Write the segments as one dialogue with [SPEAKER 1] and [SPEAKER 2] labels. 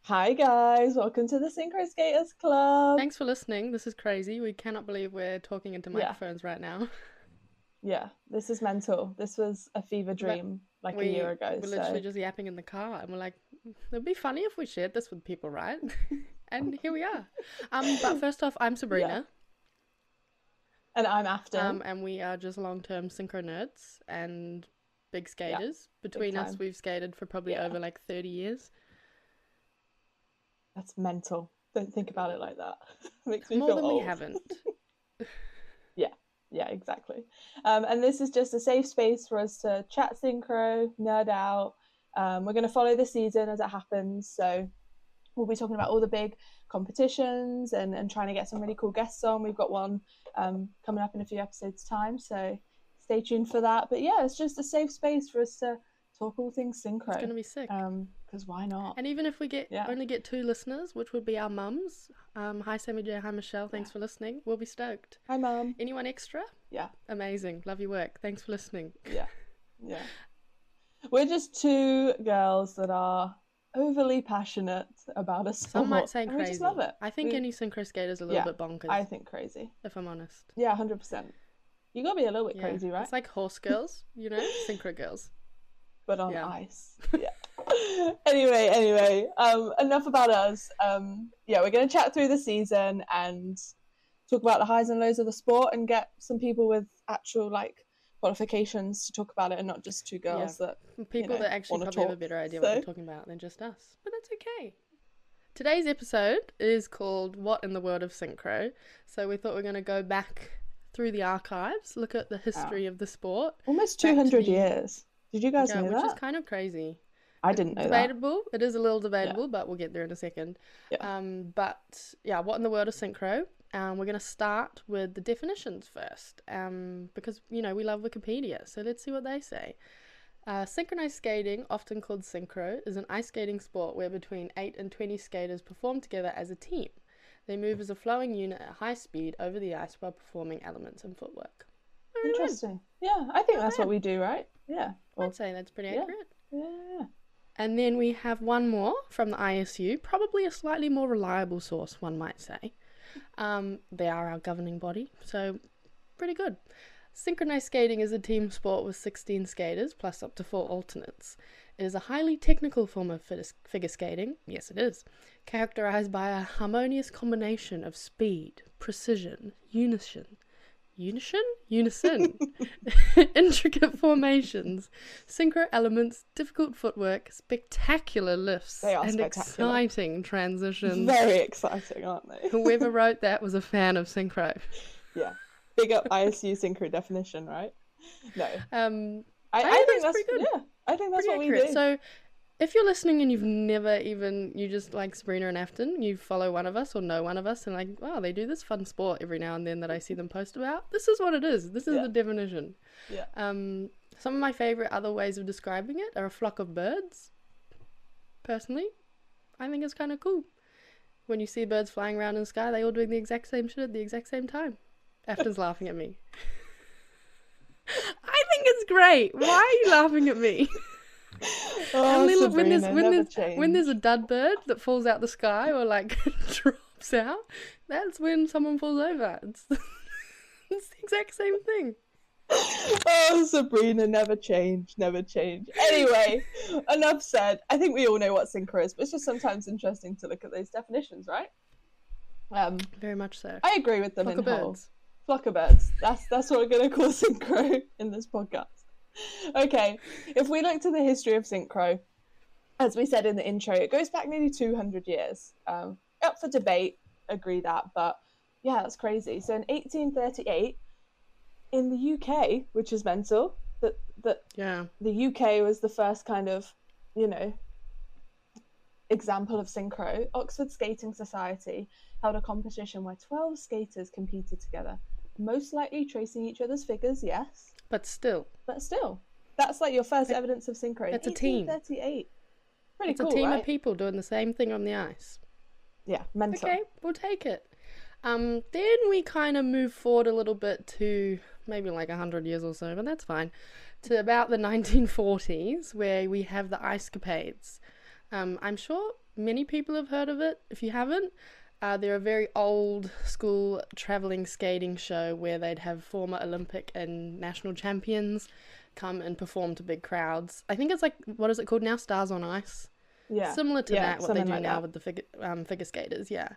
[SPEAKER 1] Hi guys, welcome to the Synchro Skaters Club.
[SPEAKER 2] Thanks for listening. This is crazy. We cannot believe we're talking into
[SPEAKER 1] Yeah,
[SPEAKER 2] microphones right now.
[SPEAKER 1] yeah, this is mental. This was a fever
[SPEAKER 2] But
[SPEAKER 1] dream like a year
[SPEAKER 2] we
[SPEAKER 1] ago.
[SPEAKER 2] were
[SPEAKER 1] So
[SPEAKER 2] literally just yapping in the car and we're like, it'd be funny if we shared this with people, right? And here we are. But first off, I'm
[SPEAKER 1] yeah,
[SPEAKER 2] Sabrina.
[SPEAKER 1] and I'm Afton.
[SPEAKER 2] And we are just long-term synchro nerds and big
[SPEAKER 1] Yeah,
[SPEAKER 2] skaters.
[SPEAKER 1] big
[SPEAKER 2] Between us,
[SPEAKER 1] time.
[SPEAKER 2] we've skated for probably
[SPEAKER 1] Yeah,
[SPEAKER 2] over like 30 years.
[SPEAKER 1] that's mental. Don't think about it like that. Makes me
[SPEAKER 2] More
[SPEAKER 1] feel
[SPEAKER 2] than we
[SPEAKER 1] old.
[SPEAKER 2] haven't.
[SPEAKER 1] Yeah, yeah, exactly. And this is just a safe space for us to chat synchro, nerd out. We're going to follow the season as it happens. So we'll be talking about all the big competitions and trying to get some really cool guests on. We've got one coming up in a few episodes' time, so stay tuned for that. But yeah, it's just a safe space for us to talk all things
[SPEAKER 2] It's
[SPEAKER 1] synchro.
[SPEAKER 2] gonna be sick.
[SPEAKER 1] Because why not?
[SPEAKER 2] And even if we get
[SPEAKER 1] Yeah,
[SPEAKER 2] only get two listeners, which would be our mums, hi Sammy J, hi Michelle,
[SPEAKER 1] yeah.
[SPEAKER 2] thanks for listening. We'll be stoked.
[SPEAKER 1] Hi, mum.
[SPEAKER 2] Anyone extra?
[SPEAKER 1] Yeah,
[SPEAKER 2] Amazing, love your work. Thanks for listening.
[SPEAKER 1] yeah, yeah. We're just two girls that are overly passionate about a
[SPEAKER 2] Some might
[SPEAKER 1] sport,
[SPEAKER 2] say
[SPEAKER 1] and we just love
[SPEAKER 2] crazy.
[SPEAKER 1] it.
[SPEAKER 2] I think any synchro skater is a little
[SPEAKER 1] Yeah,
[SPEAKER 2] bit bonkers,
[SPEAKER 1] I think crazy.
[SPEAKER 2] if I'm honest.
[SPEAKER 1] Yeah, 100%. You gotta be a little bit
[SPEAKER 2] Yeah,
[SPEAKER 1] crazy, right?
[SPEAKER 2] it's like horse girls, synchro girls.
[SPEAKER 1] But on
[SPEAKER 2] Yeah.
[SPEAKER 1] ice. Yeah. Anyway, enough about us. Yeah, we're going to chat through the season and talk about the highs and lows of the sport and get some people with actual like qualifications to talk about it and not just two
[SPEAKER 2] Yeah,
[SPEAKER 1] girls that
[SPEAKER 2] people that actually
[SPEAKER 1] want to
[SPEAKER 2] probably have a
[SPEAKER 1] talk.
[SPEAKER 2] better idea what they're
[SPEAKER 1] So
[SPEAKER 2] talking about than just us, but that's okay. Today's episode is called What in the World of Synchro. So we thought we're going to go back through the archives, look at the history of the sport.
[SPEAKER 1] almost
[SPEAKER 2] Back to
[SPEAKER 1] 200
[SPEAKER 2] the
[SPEAKER 1] years. Did you guys
[SPEAKER 2] Yeah,
[SPEAKER 1] know
[SPEAKER 2] which is
[SPEAKER 1] that?
[SPEAKER 2] kind of crazy.
[SPEAKER 1] I didn't know that.
[SPEAKER 2] Debatable. It is a little
[SPEAKER 1] Yeah,
[SPEAKER 2] debatable, but we'll get there in a second.
[SPEAKER 1] yeah.
[SPEAKER 2] But yeah, what in the world of synchro? We're going to start with the definitions first, because we love Wikipedia. So let's see what they say. Synchronized skating, often called synchro, is an ice skating sport where between 8 and 20 skaters perform together as a team. They move as a flowing unit at high speed over the ice while performing elements and footwork. Very good.
[SPEAKER 1] Interesting. Yeah, I think
[SPEAKER 2] Not
[SPEAKER 1] that's
[SPEAKER 2] bad.
[SPEAKER 1] what we do, right? Yeah.
[SPEAKER 2] I'd say that's pretty
[SPEAKER 1] Yeah,
[SPEAKER 2] accurate.
[SPEAKER 1] yeah.
[SPEAKER 2] And then we have one more from the ISU, probably a slightly more reliable source, one might say. They are our governing body, so pretty good. Synchronized skating is a team sport with 16 skaters plus up to 4 alternates. It is a highly technical form of figure skating, yes it is, characterized by a harmonious combination of speed, precision, unison, intricate formations, synchro elements, difficult footwork, spectacular lifts,
[SPEAKER 1] They are
[SPEAKER 2] and
[SPEAKER 1] spectacular.
[SPEAKER 2] exciting transitions.
[SPEAKER 1] Very exciting, aren't they?
[SPEAKER 2] Whoever wrote that was a fan of synchro.
[SPEAKER 1] Yeah. Big up ISU synchro definition, right? No.
[SPEAKER 2] I
[SPEAKER 1] I think
[SPEAKER 2] that's
[SPEAKER 1] that's
[SPEAKER 2] pretty good.
[SPEAKER 1] yeah. I think that's
[SPEAKER 2] Pretty
[SPEAKER 1] what we
[SPEAKER 2] accurate.
[SPEAKER 1] do.
[SPEAKER 2] So, if you're listening and you just like Sabrina and Afton, you follow one of us or know one of us, and like, wow, they do this fun sport every now and then that I see them post about. This is what it is. This is
[SPEAKER 1] Yeah.
[SPEAKER 2] the definition.
[SPEAKER 1] Yeah.
[SPEAKER 2] Some of my favorite other ways of describing it are a flock of birds. Personally, I think it's kind of cool. When you see birds flying around in the sky, they all doing the exact same shit at the exact same time. Afton's laughing at me. I think it's great. Why are you laughing at me?
[SPEAKER 1] Oh,
[SPEAKER 2] And then look,
[SPEAKER 1] Sabrina, never change.
[SPEAKER 2] when there's a dud bird that falls out the sky or like drops out, that's when someone falls over. It's the exact same thing.
[SPEAKER 1] Oh, Sabrina, never change, never change. Anyway, enough said. I think we all know what synchro is, but it's just sometimes interesting to look at those definitions, right?
[SPEAKER 2] Very much so.
[SPEAKER 1] I agree with them
[SPEAKER 2] Flock
[SPEAKER 1] in
[SPEAKER 2] of
[SPEAKER 1] whole.
[SPEAKER 2] birds.
[SPEAKER 1] Flock of birds. That's what we're gonna call synchro in this podcast. Okay, if we look to the history of synchro, as we said in the intro, it goes back nearly 200 years. Up for debate, agree that, but yeah, that's crazy. So in 1838, in the UK, which is mental, that
[SPEAKER 2] Yeah.
[SPEAKER 1] the UK was the first kind of, you know, example of synchro. Oxford Skating Society held a competition where 12 skaters competed together, most likely tracing each other's figures, yes,
[SPEAKER 2] But still,
[SPEAKER 1] but still, that's like your first
[SPEAKER 2] It-
[SPEAKER 1] evidence of synchro in
[SPEAKER 2] it's a team.
[SPEAKER 1] 1838. Pretty
[SPEAKER 2] It's
[SPEAKER 1] cool,
[SPEAKER 2] a team
[SPEAKER 1] right?
[SPEAKER 2] of people doing the same thing on the ice.
[SPEAKER 1] Yeah, mental.
[SPEAKER 2] Okay, we'll take it. Then we kind of move forward a little bit to maybe like 100 years or so, but that's fine, to about the 1940s, where we have the ice capades. I'm sure many people have heard of it. If you haven't, they're a very old school travelling skating show where they'd have former Olympic and national champions come and perform to big crowds. I think it's like, what is it called now? Stars on Ice.
[SPEAKER 1] Yeah.
[SPEAKER 2] Similar to
[SPEAKER 1] Yeah,
[SPEAKER 2] that, what they
[SPEAKER 1] something
[SPEAKER 2] do
[SPEAKER 1] like
[SPEAKER 2] now
[SPEAKER 1] that.
[SPEAKER 2] with the figure skaters, yeah.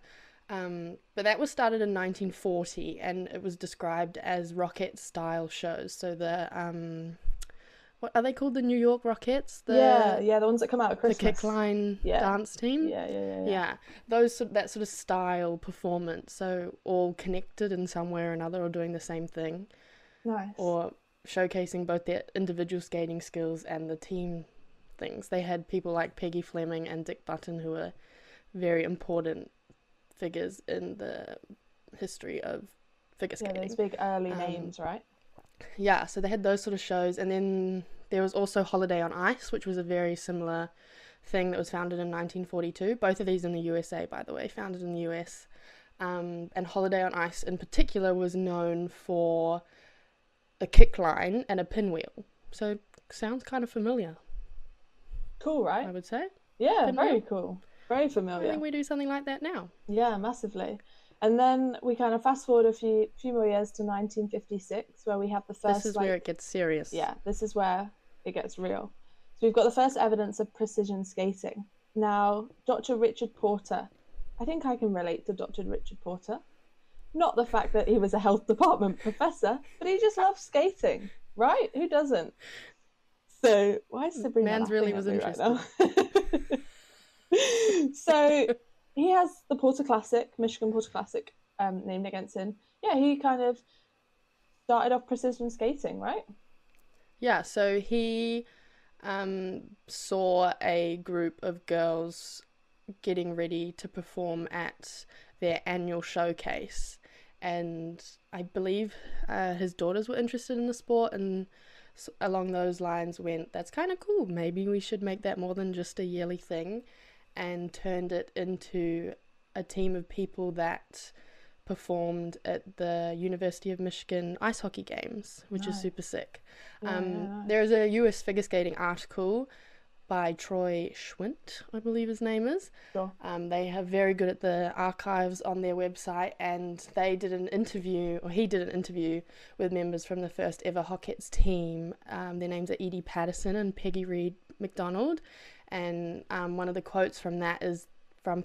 [SPEAKER 2] But that was started in 1940, and it was described as rocket style shows. So the what are they called? The New York Rockets,
[SPEAKER 1] Yeah, yeah, the ones that come out at
[SPEAKER 2] the
[SPEAKER 1] Christmas.
[SPEAKER 2] kickline
[SPEAKER 1] Yeah.
[SPEAKER 2] dance team.
[SPEAKER 1] Yeah.
[SPEAKER 2] Yeah, that sort of style performance. So all connected in some way or another, or doing the same thing,
[SPEAKER 1] Nice.
[SPEAKER 2] or showcasing both their individual skating skills and the team things. They had people like Peggy Fleming and Dick Button, who were very important figures in the history of figure
[SPEAKER 1] Yeah,
[SPEAKER 2] skating.
[SPEAKER 1] those big early names, right?
[SPEAKER 2] Yeah, so they had those sort of shows, and then there was also Holiday on Ice, which was a very similar thing that was founded in 1942. Both of these in the USA, by the way, founded in the US. And Holiday on Ice in particular was known for a kick line and a pinwheel. So sounds kind of familiar.
[SPEAKER 1] Cool, right?
[SPEAKER 2] I would say.
[SPEAKER 1] Yeah,
[SPEAKER 2] Pinwheel?
[SPEAKER 1] very cool. Very
[SPEAKER 2] I
[SPEAKER 1] familiar.
[SPEAKER 2] think we do something like that now.
[SPEAKER 1] Yeah, massively. And then we kind of fast forward a few more years to 1956, where we have the first.
[SPEAKER 2] This is where it gets serious.
[SPEAKER 1] Yeah, this is where it gets real. So we've got the first evidence of precision skating. Now, Dr. Richard Porter. I think I can relate to Dr. Richard Porter. Not the fact that he was a health department professor, but he just loves skating, right? Who doesn't? So why is Sabrina
[SPEAKER 2] Man's really was
[SPEAKER 1] right
[SPEAKER 2] interested.
[SPEAKER 1] now? So he has the Porter Classic, Michigan Porter Classic, named against him. Yeah, he kind of started off precision skating, right?
[SPEAKER 2] Yeah, so he saw a group of girls getting ready to perform at their annual showcase, and I believe his daughters were interested in the sport, and along those lines went, that's kind of cool, maybe we should make that more than just a yearly thing, and turned it into a team of people that performed at the University of Michigan ice hockey games, which is super sick. There is a US figure skating article by Troy Schwint, I believe his name is.
[SPEAKER 1] Sure.
[SPEAKER 2] They have very good at the archives on their website, and he did an interview with members from the first ever Hawkettes team. Their names are Edie Patterson and Peggy Reed McDonald, and one of the quotes from that is from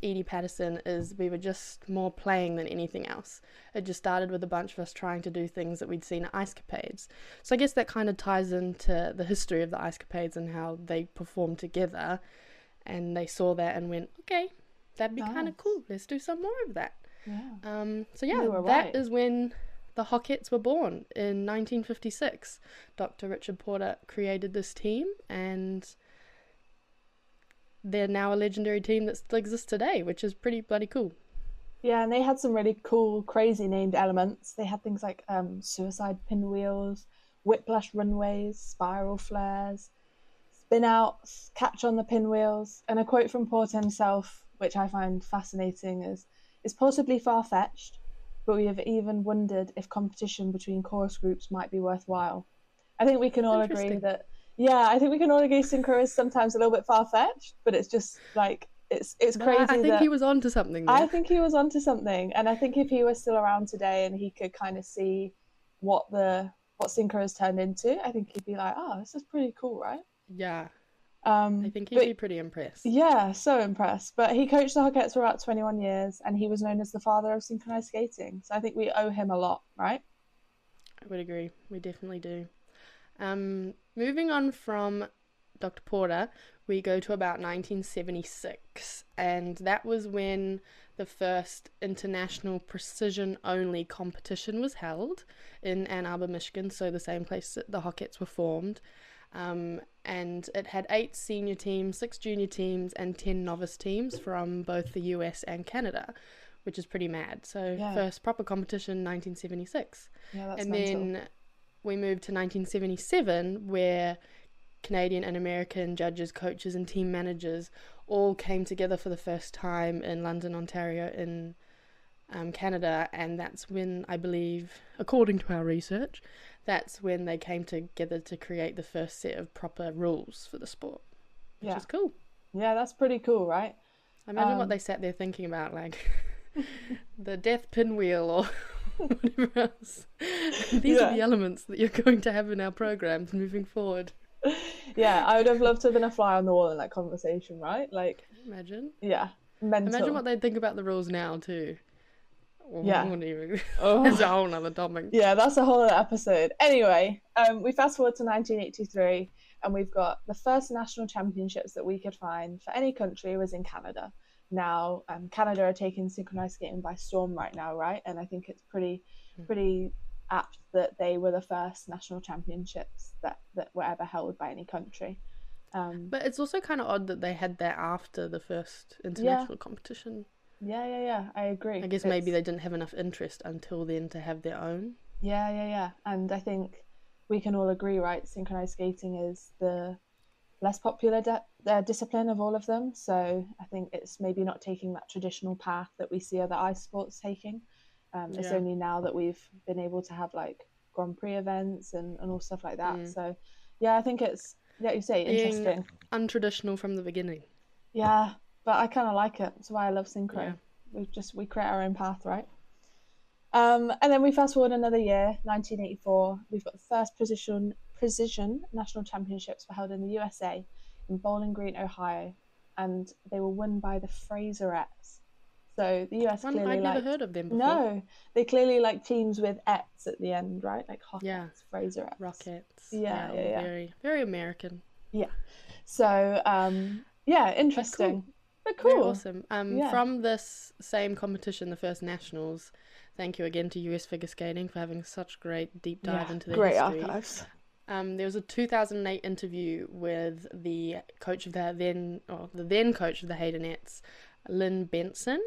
[SPEAKER 2] Edie Patterson is, "We were just more playing than anything else. It just started with a bunch of us trying to do things that we'd seen at Ice Capades." So I guess that kind of ties into the history of the Ice Capades and how they performed together, and they saw that and went, okay, that'd be kind of cool. Let's do some more of that.
[SPEAKER 1] Yeah.
[SPEAKER 2] So yeah, that is when the Hawkettes were born in 1956. Dr. Richard Porter created this team, and they're now a legendary team that still exists today, which is pretty bloody cool.
[SPEAKER 1] Yeah, and they had some really cool, crazy named elements. They had things like suicide pinwheels, whiplash runways, spiral flares, spin outs, catch on the pinwheels. And a quote from Porter himself, which I find fascinating, is, "It's possibly far-fetched, but we have even wondered if competition between chorus groups might be worthwhile." I think we can all agree that, I think we can all agree Synchro is sometimes a little bit far-fetched, but it's just like, it's crazy.
[SPEAKER 2] I think he was onto something there.
[SPEAKER 1] I think he was onto something, and I think if he was still around today and he could kind of see what Synchro has turned into, I think he'd be like, "Oh, this is pretty cool, right?"
[SPEAKER 2] Yeah. I think he'd be pretty impressed.
[SPEAKER 1] Yeah, so impressed. But he coached the Hawkettes for about 21 years, and he was known as the father of synchronized skating. So I think we owe him a lot, right?
[SPEAKER 2] I would agree. We definitely do. Moving on from Dr. Porter, we go to about 1976, and that was when the first international precision-only competition was held in Ann Arbor, Michigan, so the same place that the Hawkettes were formed. And it had 8 senior teams, 6 junior teams, and 10 novice teams from both the US and Canada, which is pretty mad. So first proper competition, 1976.
[SPEAKER 1] Yeah, that's
[SPEAKER 2] and
[SPEAKER 1] mental.
[SPEAKER 2] Then we moved to 1977, where Canadian and American judges, coaches, and team managers all came together for the first time in London, Ontario, in Canada, and that's when, I believe, according to our research, that's when they came together to create the first set of proper rules for the sport, which is cool.
[SPEAKER 1] Yeah, that's pretty cool, right?
[SPEAKER 2] Imagine what they sat there thinking about, like the death pinwheel or whatever else. These are the elements that you're going to have in our programs moving forward.
[SPEAKER 1] Yeah, I would have loved to have been a fly on the wall in that conversation, right? Like,
[SPEAKER 2] can you imagine?
[SPEAKER 1] Yeah, mental.
[SPEAKER 2] Imagine what they'd think about the rules now too.
[SPEAKER 1] Yeah.
[SPEAKER 2] It's a whole nother topic.
[SPEAKER 1] Yeah, that's a whole other episode. Anyway, we fast forward to 1983, and we've got the first national championships that we could find for any country was in Canada. Now, Canada are taking synchronized skating by storm right now, right? And I think it's pretty apt that they were the first national championships that were ever held by any country.
[SPEAKER 2] But it's also kind of odd that they had that after the first international competition.
[SPEAKER 1] Yeah, I agree.
[SPEAKER 2] I guess maybe they didn't have enough interest until then to have their own.
[SPEAKER 1] Yeah. And I think we can all agree, right? Synchronized skating is the less popular discipline of all of them. So I think it's maybe not taking that traditional path that we see other ice sports taking. It's only now that we've been able to have like Grand Prix events and all stuff like that. So yeah, I think it's, like you say, interesting.
[SPEAKER 2] Untraditional from the beginning.
[SPEAKER 1] Yeah, but I kind of like it. That's why I love synchro. Yeah. We create our own path, right? And then we fast forward another year, 1984. We've got the first precision national championships were held in the USA in Bowling Green, Ohio, and they were won by the Fraserettes. So the US clearly
[SPEAKER 2] I'd never heard of them before.
[SPEAKER 1] No, they clearly like teams with "ets" at the end, right? Like Hawkettes, Fraserettes,
[SPEAKER 2] Rockets.
[SPEAKER 1] Yeah.
[SPEAKER 2] Very, very American.
[SPEAKER 1] Yeah. So interesting. But cool.
[SPEAKER 2] Very awesome. From this same competition, the first nationals. Thank you again to US Figure Skating for having such great deep dive into their history. Great archives. There was a 2008 interview with the coach of the then coach of the Haydenettes, Lynn Benson,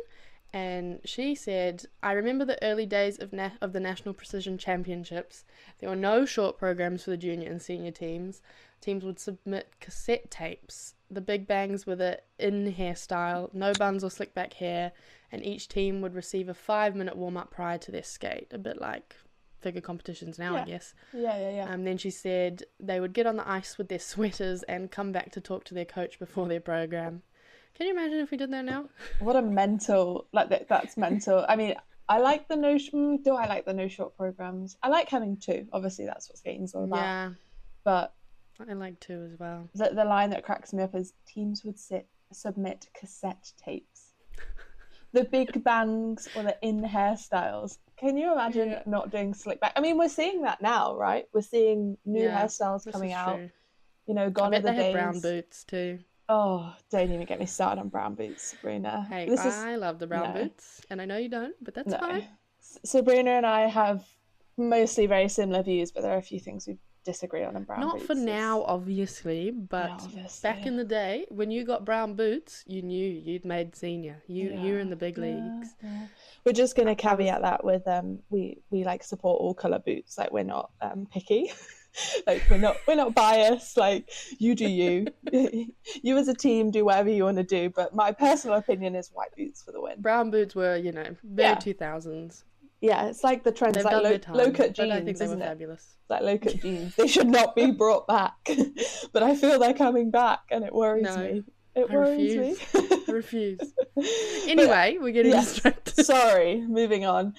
[SPEAKER 2] and she said, "I remember the early days of the National Precision Championships. There were no short programs for the junior and senior teams. Teams would submit cassette tapes. The big bangs were the in hairstyle, no buns or slick back hair, and each team would receive a 5-minute warm-up prior to their skate, a bit like figure competitions now, I guess."
[SPEAKER 1] Yeah.
[SPEAKER 2] Then she said they would get on the ice with their sweaters and come back to talk to their coach before their program. Can you imagine if we did that now?
[SPEAKER 1] What a mental, that's mental. I mean, I like the do I like the no short programs? I like having two. Obviously, that's what skating's all about. Yeah. But
[SPEAKER 2] I like two as well.
[SPEAKER 1] The line that cracks me up is teams would submit cassette tapes. The big bangs or the in hairstyles. Can you imagine not doing slick back? I mean, we're seeing that now, right? We're seeing new hairstyles coming out. True. You know, gone are the days.
[SPEAKER 2] They have brown boots too.
[SPEAKER 1] Oh, don't even get me started on brown boots, Sabrina.
[SPEAKER 2] Hey, I love the brown boots, and I know you don't, but that's fine.
[SPEAKER 1] Sabrina and I have mostly very similar views, but there are a few things we disagree on in brown boots.
[SPEAKER 2] Not for now, obviously, but back in the day, when you got brown boots, you knew you'd made senior. You're in the big leagues.
[SPEAKER 1] Yeah. We're just going to caveat that with we like support all colour boots. Like, we're not picky. Like, we're not biased. Like, you do you. You as a team do whatever you want to do, but my personal opinion is white boots for the win.
[SPEAKER 2] Brown boots were, very 2000s.
[SPEAKER 1] Yeah, it's like the trends. They've like low-cut jeans,
[SPEAKER 2] I think they were fabulous.
[SPEAKER 1] Like low-cut jeans. They should not be brought back. But I feel they're coming back, and it worries me. It worries me.
[SPEAKER 2] I refuse. Anyway, we're getting distracted.
[SPEAKER 1] Sorry, moving on.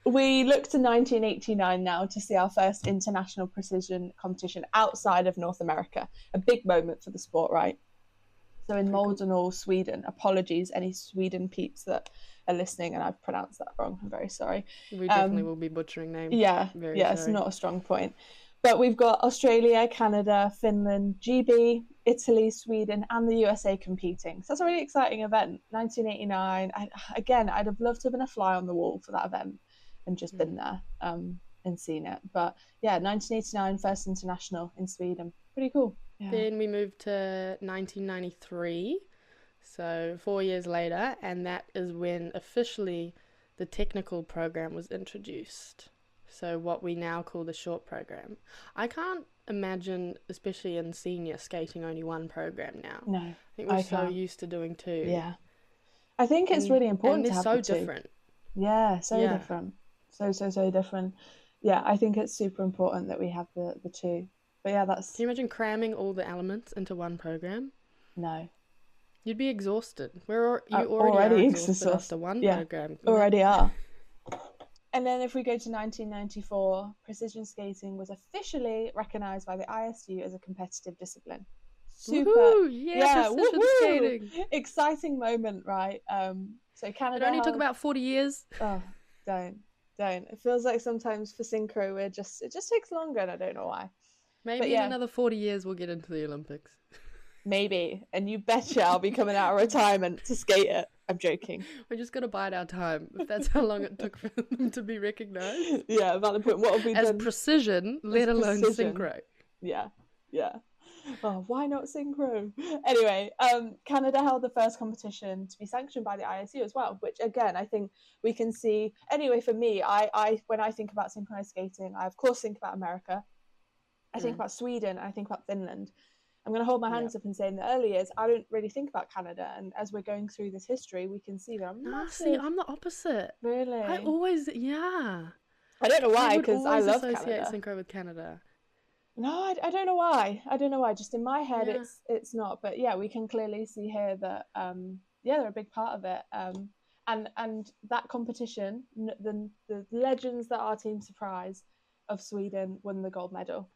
[SPEAKER 1] We look to 1989 now to see our first international precision competition outside of North America. A big moment for the sport, right? So in Maldenhall, Sweden. Apologies, any Sweden peeps that are listening, and I've pronounced that wrong. I'm very sorry.
[SPEAKER 2] We definitely will be butchering names.
[SPEAKER 1] Yeah, it's not a strong point. But we've got Australia, Canada, Finland, GB, Italy, Sweden, and the USA competing. So that's a really exciting event. 1989. I'd have loved to have been a fly on the wall for that event and just been there and seen it. But yeah, 1989, first international in Sweden. Pretty cool. Yeah.
[SPEAKER 2] Then we moved to 1993, so 4 years later, and that is when officially the technical program was introduced. So what we now call the short program. I can't imagine, especially in senior, skating only one program now.
[SPEAKER 1] No,
[SPEAKER 2] I think we're so used to doing two.
[SPEAKER 1] Yeah. I think it's really important to have the two.
[SPEAKER 2] And they're so different.
[SPEAKER 1] Yeah, different. So different. Yeah, I think it's super important that we have the two. But yeah, that's...
[SPEAKER 2] Can you imagine cramming all the elements into one program?
[SPEAKER 1] No.
[SPEAKER 2] You'd be exhausted. You already are exhausted after one program.
[SPEAKER 1] Already are. And then if we go to 1994, precision skating was officially recognised by the ISU as a competitive discipline.
[SPEAKER 2] Super. Woo-hoo! Yeah, precision skating.
[SPEAKER 1] Exciting moment, right? So Canada...
[SPEAKER 2] It only took about 40 years.
[SPEAKER 1] Oh, don't. It feels like sometimes for synchro, it just takes longer, and I don't know why.
[SPEAKER 2] Maybe in another 40 years we'll get into the Olympics.
[SPEAKER 1] Maybe. And you betcha I'll be coming out of retirement to skate it. I'm joking.
[SPEAKER 2] We're just going to bide our time, if that's how long it took for them to be recognised.
[SPEAKER 1] Yeah, valid point. What have we done?
[SPEAKER 2] As precision, let alone synchro.
[SPEAKER 1] Yeah. Oh, why not synchro? Anyway, Canada held the first competition to be sanctioned by the ISU as well, which again, I think we can see. Anyway, for me, I when I think about synchronized skating, I of course think about America. I think about Sweden. I think about Finland. I'm going to hold my hands up and say in the early years, I don't really think about Canada. And as we're going through this history, we can see that I'm massive.
[SPEAKER 2] See, I'm the opposite.
[SPEAKER 1] Really?
[SPEAKER 2] I always, I
[SPEAKER 1] don't know why, because I love
[SPEAKER 2] associate
[SPEAKER 1] Canada.
[SPEAKER 2] synchro with Canada.
[SPEAKER 1] No, I don't know why. Just in my head, it's not. But yeah, we can clearly see here that they're a big part of it. And that competition, the legends that our team surprise of Sweden won the gold medal.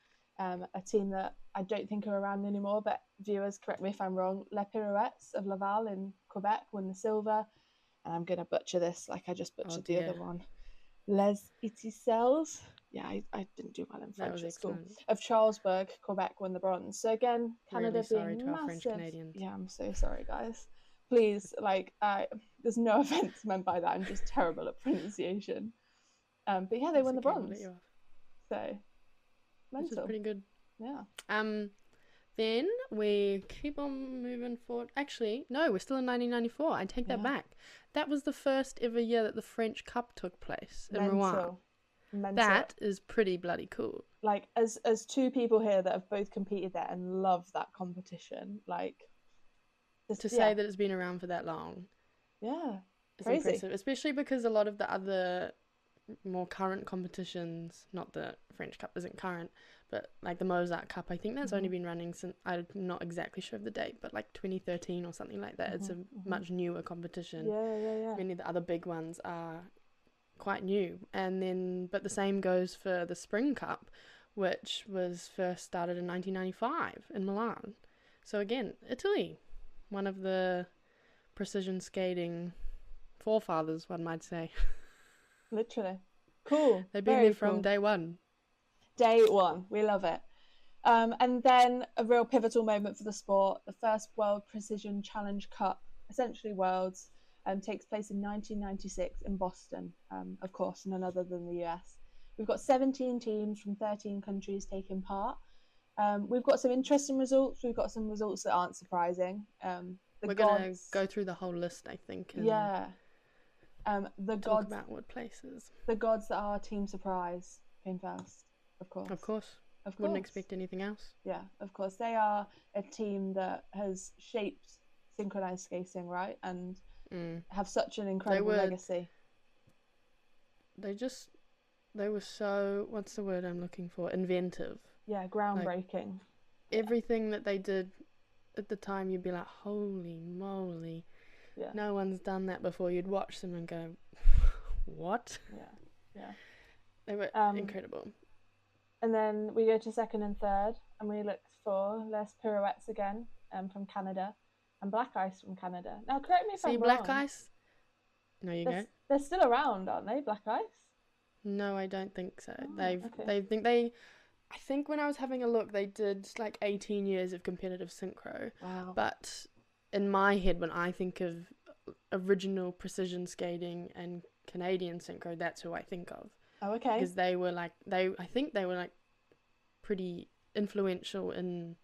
[SPEAKER 1] A team that I don't think are around anymore, but viewers, correct me if I'm wrong. Les Pirouettes of Laval in Quebec won the silver. And I'm going to butcher this like I just butchered the other one. Les Itiselles. Yeah, I didn't do well in French at school. Of Charlesbourg, Quebec won the bronze. So again, Canada
[SPEAKER 2] really
[SPEAKER 1] being massive.
[SPEAKER 2] French Canadians.
[SPEAKER 1] Yeah, I'm so sorry, guys. Please, there's no offense meant by that. I'm just terrible at pronunciation. But yeah, they won the bronze. So... mental.
[SPEAKER 2] Which is pretty good.
[SPEAKER 1] Yeah.
[SPEAKER 2] Then we keep on moving forward. Actually, no, we're still in 1994. I take that back. That was the first ever year that the French Cup took place in Rouen. That is pretty bloody cool.
[SPEAKER 1] Like, as two people here that have both competed there and love that competition,
[SPEAKER 2] say that it's been around for that long.
[SPEAKER 1] Yeah.
[SPEAKER 2] It's crazy. Impressive, especially because a lot of the other more current competitions, not the French Cup isn't current, but like the Mozart Cup, I think that's only been running since, I'm not exactly sure of the date, but like 2013 or something like that. It's a much newer competition.
[SPEAKER 1] Yeah.
[SPEAKER 2] Many of the other big ones are quite new. And then, but the same goes for the Spring Cup, which was first started in 1995 in Milan. So again, Italy, one of the precision skating forefathers, one might say.
[SPEAKER 1] Literally. Cool.
[SPEAKER 2] They've been there from day one.
[SPEAKER 1] Day one. We love it. And then a real pivotal moment for the sport, the first World Precision Challenge Cup, essentially Worlds, takes place in 1996 in Boston, of course, none other than the US. We've got 17 teams from 13 countries taking part. We've got some interesting results. We've got some results that aren't surprising.
[SPEAKER 2] We're going to go through the whole list, I think. Talk about what places.
[SPEAKER 1] The gods that are team surprise came first, of course.
[SPEAKER 2] Of course. Wouldn't expect anything else.
[SPEAKER 1] Yeah, of course. They are a team that has shaped synchronized skating, right? And have such an incredible legacy.
[SPEAKER 2] They were so, what's the word I'm looking for? Inventive.
[SPEAKER 1] Yeah, groundbreaking.
[SPEAKER 2] Like, everything that they did at the time, you'd be like, holy moly. Yeah. No one's done that before. You'd watch them and go, what?
[SPEAKER 1] Yeah.
[SPEAKER 2] They were incredible.
[SPEAKER 1] And then we go to second and third, and we look for Les Pirouettes again, from Canada, and Black Ice from Canada. Now, correct me if I'm wrong.
[SPEAKER 2] Black Ice? No, you go.
[SPEAKER 1] They're still around, aren't they, Black Ice?
[SPEAKER 2] No, I don't think so.
[SPEAKER 1] Okay.
[SPEAKER 2] I think when I was having a look, they did like 18 years of competitive synchro.
[SPEAKER 1] Wow.
[SPEAKER 2] But in my head, when I think of original precision skating and Canadian synchro, that's who I think of.
[SPEAKER 1] Oh, okay.
[SPEAKER 2] Because I think they were pretty influential in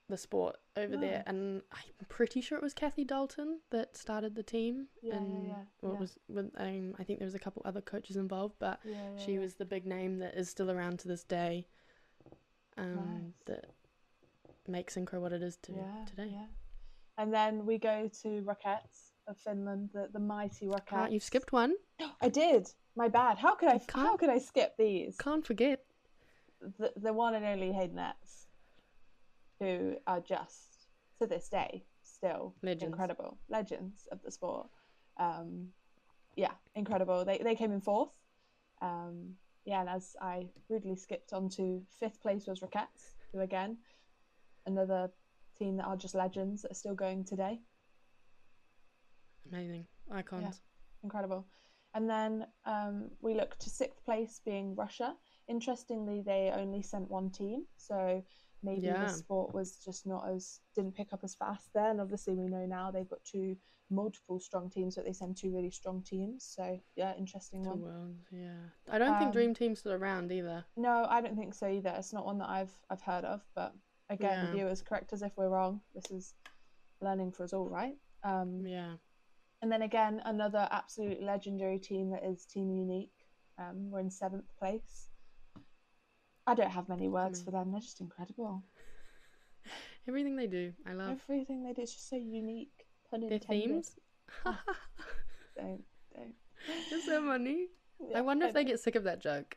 [SPEAKER 2] the sport over there, and I'm pretty sure it was Kathy Dalton that started the team. I think there was a couple other coaches involved, but she was the big name that is still around to this day. That makes synchro what it is today.
[SPEAKER 1] Yeah. And then we go to Rockets of Finland, the mighty Rockets.
[SPEAKER 2] You've skipped one.
[SPEAKER 1] I did. My bad. How could I skip these?
[SPEAKER 2] Can't forget.
[SPEAKER 1] the one and only Haydenets, who are just to this day still incredible legends of the sport. Incredible. They came in fourth. And as I rudely skipped on to fifth place was Roquettes, who again, another team that are just legends that are still going today.
[SPEAKER 2] Amazing. Icons.
[SPEAKER 1] Yeah, incredible. And then we look to sixth place being Russia. Interestingly, they only sent one team, so maybe the sport was just didn't pick up as fast there. And obviously we know now they've got two multiple strong teams, but they send two really strong teams. So interesting one.
[SPEAKER 2] Worlds, I don't think Dream Team's still around either.
[SPEAKER 1] No, I don't think so either. It's not one that I've heard of, but again, viewers, correct us if we're wrong. This is learning for us all, right? And then again, another absolute legendary team that is Team Unique. We're in seventh place. I don't have many words for them. They're just incredible.
[SPEAKER 2] Everything they do, I love.
[SPEAKER 1] Everything they do is just so unique. Pun
[SPEAKER 2] intended. Their themes?
[SPEAKER 1] Oh, don't.
[SPEAKER 2] It's so funny. I wonder if they get sick of that joke.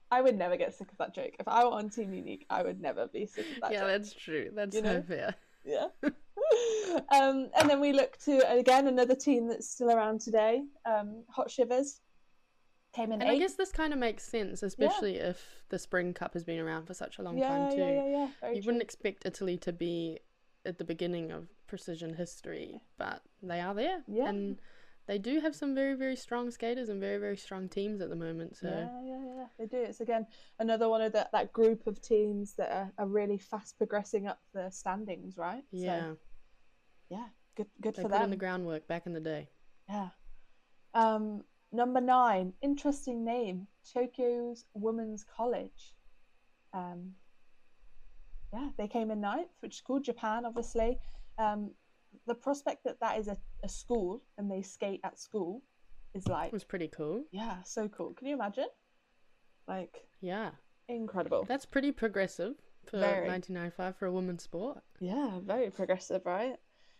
[SPEAKER 1] I would never get sick of that joke. If I were on Team Unique, I would never be sick of that joke.
[SPEAKER 2] Yeah, that's true. That's so fair.
[SPEAKER 1] Yeah. And then we look to, again, another team that's still around today, Hot Shivers. Came in 8th.
[SPEAKER 2] I guess this kind of makes sense, especially if the Spring Cup has been around for such a long time too.
[SPEAKER 1] Yeah.
[SPEAKER 2] You wouldn't expect Italy to be at the beginning of precision history, but they are there. Yeah. And they do have some very, very strong skaters and very, very strong teams at the moment. So
[SPEAKER 1] yeah, they do. It's again another one of that group of teams that are really fast progressing up the standings, right?
[SPEAKER 2] Yeah.
[SPEAKER 1] So, good for them.
[SPEAKER 2] They put in the groundwork back in the day.
[SPEAKER 1] Yeah. Number 9, interesting name, Tokyo's Women's College. They came in 9th, which is cool. Japan, obviously. The prospect that is a school and they skate at school is like...
[SPEAKER 2] It was pretty cool.
[SPEAKER 1] Yeah, so cool. Can you imagine?
[SPEAKER 2] Yeah.
[SPEAKER 1] Incredible.
[SPEAKER 2] That's pretty progressive for 1995 for a women's sport.
[SPEAKER 1] Yeah, very progressive, right?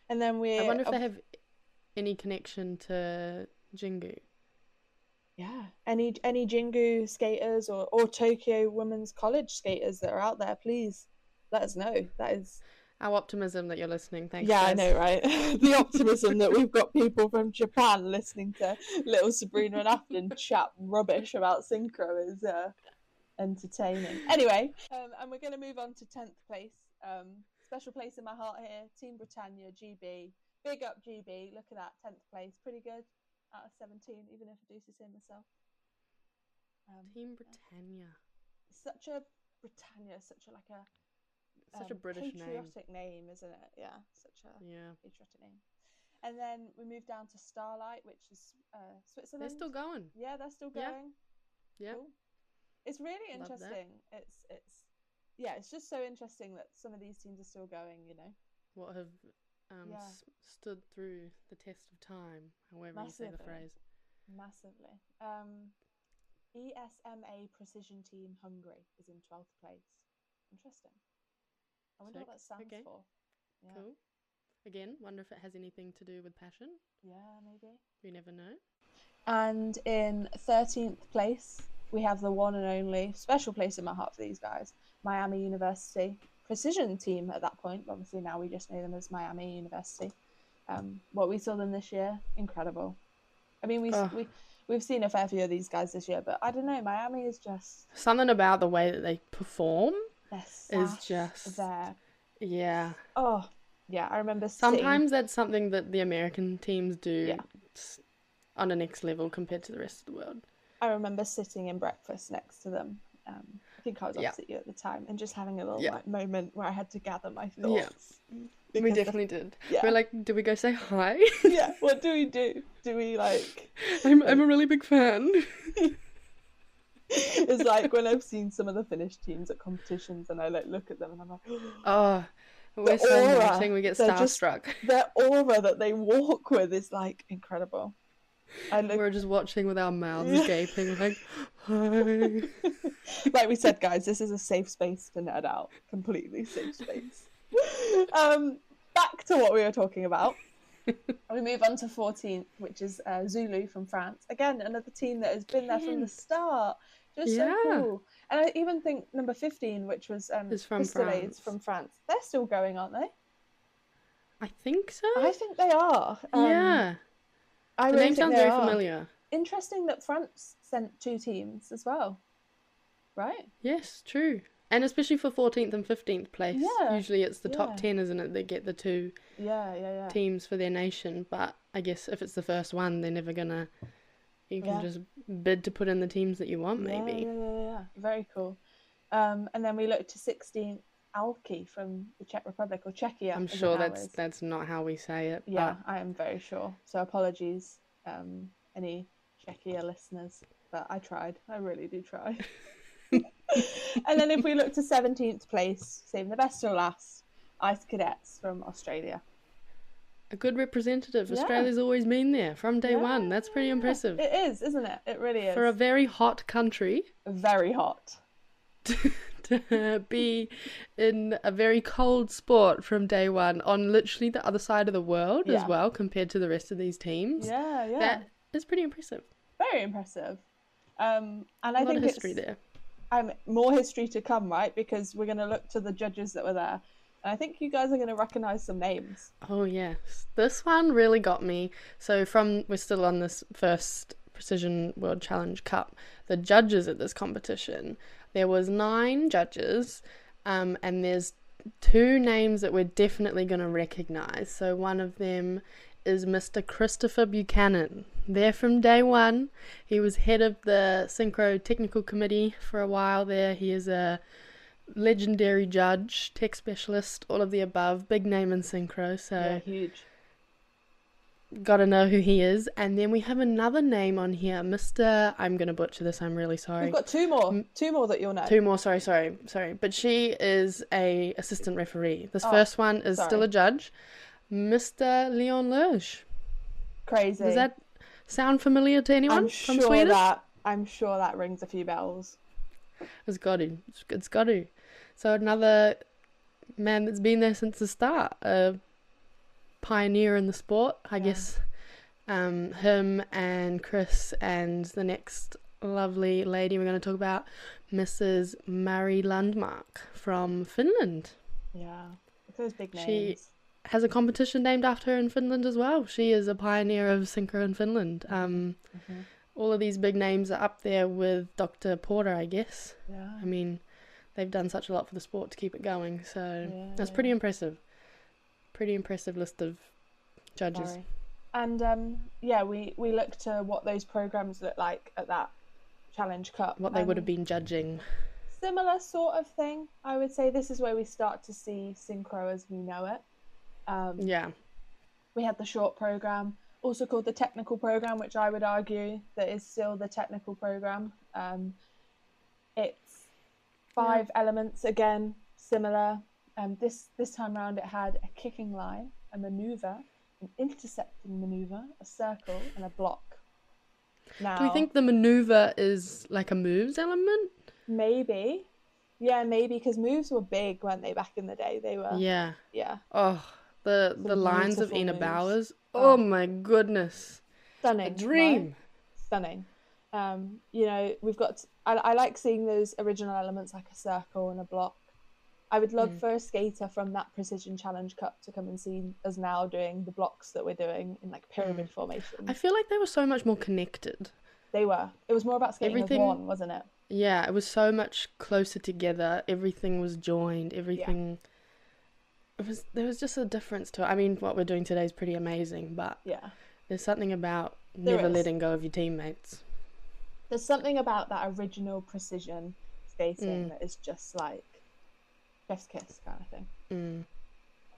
[SPEAKER 1] And then
[SPEAKER 2] I wonder if they have any connection to Jingu.
[SPEAKER 1] Yeah, any Jingu skaters or Tokyo Women's College skaters that are out there, please let us know. That is
[SPEAKER 2] our optimism that you're listening. Thanks.
[SPEAKER 1] Yeah,
[SPEAKER 2] guys.
[SPEAKER 1] I know, right? The optimism that we've got people from Japan listening to little Sabrina and Afton chat rubbish about Synchro is entertaining. Anyway, and we're going to move on to 10th place. Special place in my heart here, Team Britannia, GB. Big up GB. Look at that, 10th place. Pretty good. Out of 17, even if I do say myself.
[SPEAKER 2] Team Britannia.
[SPEAKER 1] Such a
[SPEAKER 2] British
[SPEAKER 1] patriotic name, isn't it? Yeah, such a patriotic name. And then we move down to Starlight, which is Switzerland.
[SPEAKER 2] They're still going.
[SPEAKER 1] Yeah, they're still going.
[SPEAKER 2] Yeah.
[SPEAKER 1] Cool. It's really interesting. It's just so interesting that some of these teams are still going.
[SPEAKER 2] What have stood through the test of time, however you say the phrase.
[SPEAKER 1] Massively. ESMA Precision Team Hungary is in 12th place. Interesting. I wonder what that stands for. Yeah.
[SPEAKER 2] Cool. Again, wonder if it has anything to do with passion.
[SPEAKER 1] Yeah, maybe.
[SPEAKER 2] You never know.
[SPEAKER 1] And in 13th place, we have the one and only, special place in my heart for these guys, Miami University. Precision team at that point. Obviously now we just know them as Miami University. What we saw them this year, incredible. I mean, we've seen a fair few of these guys this year, but I don't know, Miami is just...
[SPEAKER 2] Something about the way that they perform is just...
[SPEAKER 1] there.
[SPEAKER 2] Yeah.
[SPEAKER 1] Oh, yeah, I remember
[SPEAKER 2] sometimes that's something that the American teams do on a next level compared to the rest of the world.
[SPEAKER 1] I remember sitting in breakfast next to them. I think I was opposite you at the time, and just having a little moment where I had to gather my thoughts.
[SPEAKER 2] Yeah, we definitely did. Yeah. We're like, do we go say hi?
[SPEAKER 1] Yeah, what do we do? Do we like...
[SPEAKER 2] I'm a really big fan.
[SPEAKER 1] It's like when I've seen some of the Finnish teams at competitions and I look at them and I'm like...
[SPEAKER 2] Oh, we're so watching, we get starstruck.
[SPEAKER 1] Their aura that they walk with is like incredible.
[SPEAKER 2] We're just watching with our mouths gaping, like, hi.
[SPEAKER 1] Like we said, guys, this is a safe space to nerd out. Completely safe space. Back to what we were talking about. We move on to 14th, which is Zulu from France. Again, another team that has been there from the start. Just so cool. And I even think number 15, which was
[SPEAKER 2] is from
[SPEAKER 1] Pistolets
[SPEAKER 2] France.
[SPEAKER 1] from France, they're still going, aren't they?
[SPEAKER 2] I think so.
[SPEAKER 1] I think they are.
[SPEAKER 2] Yeah.
[SPEAKER 1] I
[SPEAKER 2] The
[SPEAKER 1] really
[SPEAKER 2] name
[SPEAKER 1] think
[SPEAKER 2] sounds
[SPEAKER 1] they
[SPEAKER 2] very
[SPEAKER 1] are.
[SPEAKER 2] familiar.
[SPEAKER 1] Interesting that France sent 2 teams as well, right?
[SPEAKER 2] Yes, true. And especially for 14th and 15th place.
[SPEAKER 1] Yeah.
[SPEAKER 2] Usually it's the top 10, isn't it? They get the 2 teams for their nation. But I guess if it's the first one, they're never going to... You can just bid to put in the teams that you want, maybe.
[SPEAKER 1] Yeah. Very cool. And then we looked to 16th Alki from the Czech Republic, or Czechia.
[SPEAKER 2] I'm sure that's not how we say it.
[SPEAKER 1] Yeah, I am very sure. So apologies, any Czechia listeners, but I tried. I really do try. And then if we look to 17th place, saving the best till last, Ice Cadets from Australia.
[SPEAKER 2] A good representative. Australia's always been there from day one. That's pretty impressive.
[SPEAKER 1] It is, isn't it? It really is.
[SPEAKER 2] For a very hot country.
[SPEAKER 1] Very hot.
[SPEAKER 2] To be in a very cold sport from day one on literally the other side of the world as well, compared to the rest of these teams.
[SPEAKER 1] Yeah.
[SPEAKER 2] That is pretty impressive.
[SPEAKER 1] Very impressive. And I think
[SPEAKER 2] of history there.
[SPEAKER 1] More history to come, right? Because we're going to look to the judges that were there. And I think you guys are going to recognise some names.
[SPEAKER 2] Oh, yes. This one really got me. So we're still on this first Precision World Challenge Cup. The judges at this competition, there was 9 judges, and there's 2 names that we're definitely going to recognise. So one of them is Mr. Christopher Buchanan. There from day one. He was head of the Synchro technical committee for a while there. He is a legendary judge, tech specialist, all of the above, big name in Synchro, so
[SPEAKER 1] huge.
[SPEAKER 2] Gotta know who he is. And then we have another name on here, Mr. I'm gonna butcher this, I'm really sorry.
[SPEAKER 1] We've got 2 more. 2 more that you'll know.
[SPEAKER 2] 2 more, sorry. But she is a assistant referee. This first one is still a judge, Mr. Leon Lerge.
[SPEAKER 1] Crazy.
[SPEAKER 2] Does that sound familiar to anyone from Sweden?
[SPEAKER 1] I'm sure that rings a few bells.
[SPEAKER 2] It's got to. So another man that's been there since the start, a pioneer in the sport, I guess. Him and Chris and the next lovely lady we're going to talk about, Mrs. Mari Landmark from Finland.
[SPEAKER 1] Yeah, those big names.
[SPEAKER 2] She has a competition named after her in Finland as well. She is a pioneer of Synchro in Finland. All of these big names are up there with Dr. Porter, I guess.
[SPEAKER 1] Yeah.
[SPEAKER 2] I mean, they've done such a lot for the sport to keep it going, so that's pretty impressive. Pretty impressive list of judges.
[SPEAKER 1] Sorry. And we looked to what those programs look like at that Challenge Cup.
[SPEAKER 2] What they would have been judging.
[SPEAKER 1] Similar sort of thing, I would say. This is where we start to see Synchro as we know it. We had the short program, also called the technical program, which I would argue that is still the technical program. It's 5 elements, again, similar. This time round it had a kicking line, a manoeuvre, an intercepting manoeuvre, a circle, and a block. Now,
[SPEAKER 2] do you think the manoeuvre is like a moves element?
[SPEAKER 1] Maybe. Yeah, maybe, because moves were big, weren't they, back in the day? They were.
[SPEAKER 2] Yeah.
[SPEAKER 1] Yeah.
[SPEAKER 2] Oh, the lines of Ina
[SPEAKER 1] moves.
[SPEAKER 2] Bowers. Oh my goodness.
[SPEAKER 1] Stunning.
[SPEAKER 2] A dream.
[SPEAKER 1] Right? Stunning. We've got... I like seeing those original elements like a circle and a block. I would love for a skater from that Precision Challenge Cup to come and see us now doing the blocks that we're doing in like pyramid formation.
[SPEAKER 2] I feel like they were so much more connected.
[SPEAKER 1] They were. It was more about skating as one, wasn't it?
[SPEAKER 2] Yeah, it was so much closer together. Everything was joined. Everything... Yeah. There was just a difference to it. I mean, what we're doing today is pretty amazing, but there's something about never letting go of your teammates.
[SPEAKER 1] There's something about that original precision skating that is just like chef's kiss kind of thing.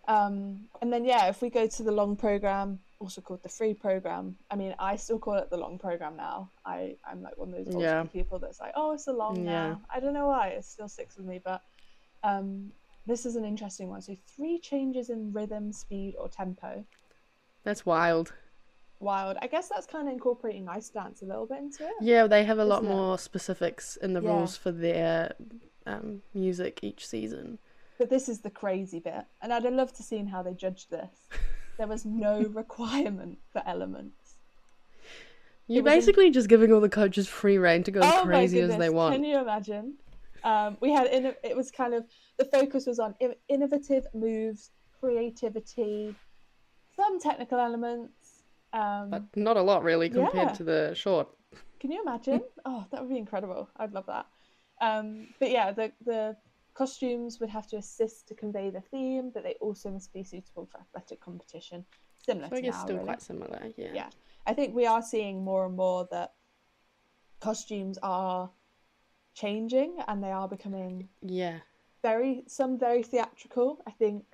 [SPEAKER 1] And then if we go to the long program, also called the free program. I mean, I still call it the long program now. I'm like one of those old school people that's like, oh, it's a long now. I don't know why, it still sticks with me, but this is an interesting one. So 3 changes in rhythm, speed, or tempo.
[SPEAKER 2] That's wild.
[SPEAKER 1] I guess that's kind of incorporating ice dance a little bit into it.
[SPEAKER 2] Yeah, they have a lot more specifics in the rules for their music each season.
[SPEAKER 1] But this is the crazy bit, and I'd love to see how they judged this. There was no requirement for elements.
[SPEAKER 2] You're basically just giving all the coaches free rein to go as crazy as they want.
[SPEAKER 1] Can you imagine? We had it was kind of, the focus was on innovative moves, creativity, some technical elements,
[SPEAKER 2] but not a lot really compared to the short.
[SPEAKER 1] Can you imagine? Oh, that would be incredible. I'd love that. But yeah, the costumes would have to assist to convey the theme, but they also must be suitable for athletic competition. Similar to now, I guess
[SPEAKER 2] still really. Quite similar, yeah.
[SPEAKER 1] Yeah, I think we are seeing more and more that costumes are changing and they are becoming very theatrical, I think.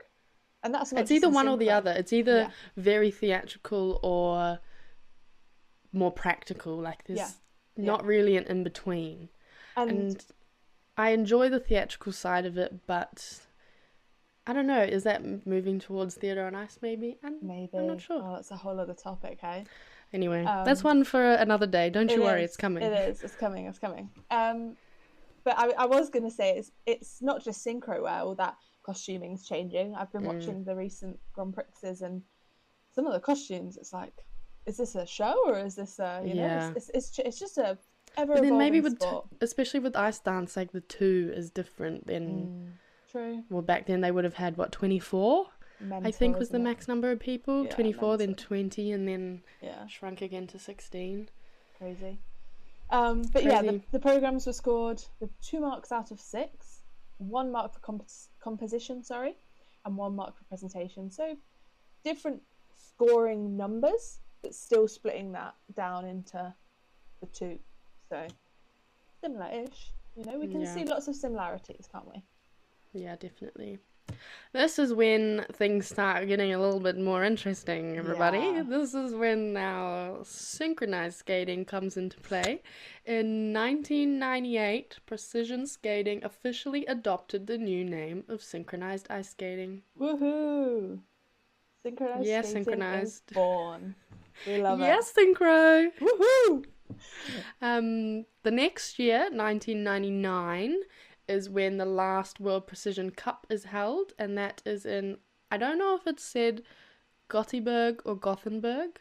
[SPEAKER 1] And that's not, it's
[SPEAKER 2] either one or the other. It's either very theatrical or more practical. Like there's not really an in-between. And I enjoy the theatrical side of it, but I don't know, is that moving towards theatre on ice maybe? Maybe. I'm not sure.
[SPEAKER 1] Oh, that's a whole other topic, hey?
[SPEAKER 2] Anyway, that's one for another day. Don't you worry, it's coming.
[SPEAKER 1] It is. It's coming. But I was going to say, it's not just synchro where all that costuming's changing. I've been watching the recent Grand Prixes, and some of the costumes, it's like, is this a show or is this a, you know, it's just a ever-evolving sport.
[SPEAKER 2] Especially with ice dance, like the 2 is different than...
[SPEAKER 1] True.
[SPEAKER 2] Well, back then they would have had, 24? Mental, I think was the max number of people. 24, mental. Then 20, and then shrunk again to 16.
[SPEAKER 1] Crazy. But yeah, the programs were scored with 2 marks out of 6, 1 mark for composition, and 1 mark for presentation. So different scoring numbers, but still splitting that down into the 2. So similar-ish. You know, we can see lots of similarities, can't we?
[SPEAKER 2] Yeah, definitely. This is when things start getting a little bit more interesting, everybody. Yeah. This is when now synchronized skating comes into play. In 1998, precision skating officially adopted the new name of synchronized ice skating.
[SPEAKER 1] Woohoo! Synchronized skating is born. We love it.
[SPEAKER 2] Yes, Synchro! Woohoo! The next year, 1999, is when the last World Precision Cup is held, and that is in, I don't know if it's said Gothenburg or Gothenburg.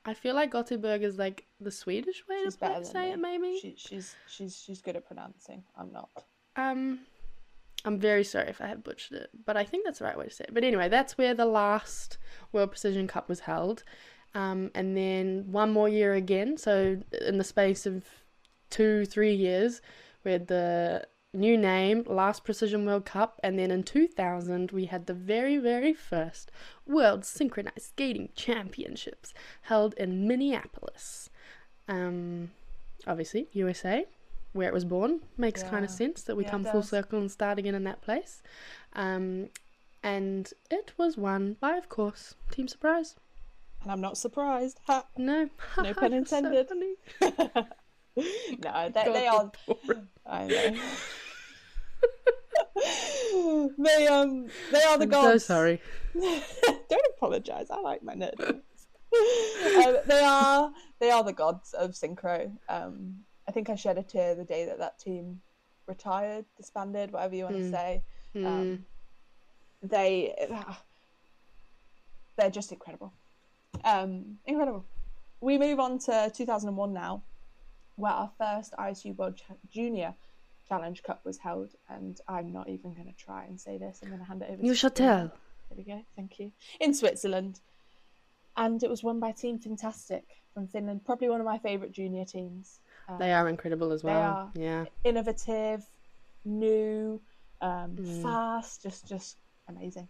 [SPEAKER 2] I feel like Gothenburg is like the Swedish way to say it, maybe.
[SPEAKER 1] She's good at pronouncing. I'm not.
[SPEAKER 2] I'm very sorry if I have butchered it, but I think that's the right way to say it. But anyway, that's where the last World Precision Cup was held. And then one more year again, so in the space of 2-3 years, we had the new name, last Precision World Cup, and then in 2000 we had the very, very first World Synchronized Skating Championships held in Minneapolis. Obviously, USA, where it was born. Makes kind of sense that we come full circle and start again in that place. And it was won by, of course, Team Surprise.
[SPEAKER 1] And I'm not surprised. Ha.
[SPEAKER 2] No.
[SPEAKER 1] No pun intended. So no, they are. I know. They are the gods.
[SPEAKER 2] I'm so sorry.
[SPEAKER 1] Don't apologise. I like my nerd. They are the gods of synchro. I think I shed a tear the day that team retired, disbanded, whatever you want to say. They're just incredible. Incredible. We move on to 2001 now, where our first ISU World Junior Challenge Cup was held, and I'm not even going to try and say this. I'm going to hand it over to
[SPEAKER 2] you. Shall tell.
[SPEAKER 1] There we go. Thank you. In Switzerland. And it was won by Team Fantastic from Finland, probably one of my favourite junior teams.
[SPEAKER 2] They are incredible as well.
[SPEAKER 1] They are innovative, new, fast, just amazing.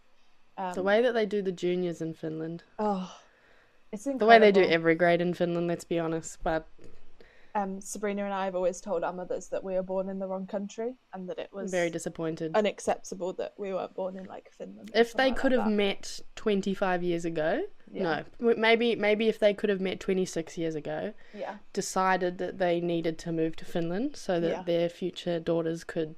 [SPEAKER 2] The way that they do the juniors in Finland.
[SPEAKER 1] Oh, it's incredible.
[SPEAKER 2] The way they do every grade in Finland, let's be honest, but...
[SPEAKER 1] Sabrina and I have always told our mothers that we were born in the wrong country and that it was
[SPEAKER 2] very disappointed,
[SPEAKER 1] unacceptable that we weren't born in like Finland.
[SPEAKER 2] If they could have met 25 years ago, no, maybe if they could have met 26 years ago, decided that they needed to move to Finland so that their future daughters could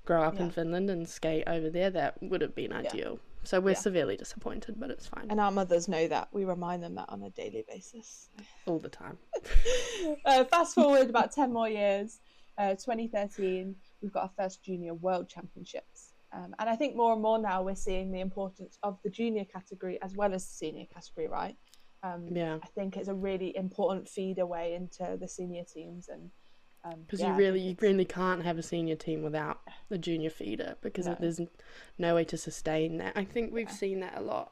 [SPEAKER 2] grow up in Finland and skate over there, that would have been ideal. So we're severely disappointed, but it's fine.
[SPEAKER 1] And our mothers know that. We remind them that on a daily basis.
[SPEAKER 2] All the time.
[SPEAKER 1] Fast forward about 10 more years, 2013, we've got our first Junior World Championships. And I think more and more now we're seeing the importance of the junior category as well as the senior category, right?
[SPEAKER 2] Yeah.
[SPEAKER 1] I think it's a really important feeder way into the senior teams, and
[SPEAKER 2] Because
[SPEAKER 1] yeah,
[SPEAKER 2] you
[SPEAKER 1] I think
[SPEAKER 2] really can't have a senior team without the junior feeder, because
[SPEAKER 1] no,
[SPEAKER 2] there's no way to sustain that. I think we've
[SPEAKER 1] yeah,
[SPEAKER 2] seen that a lot,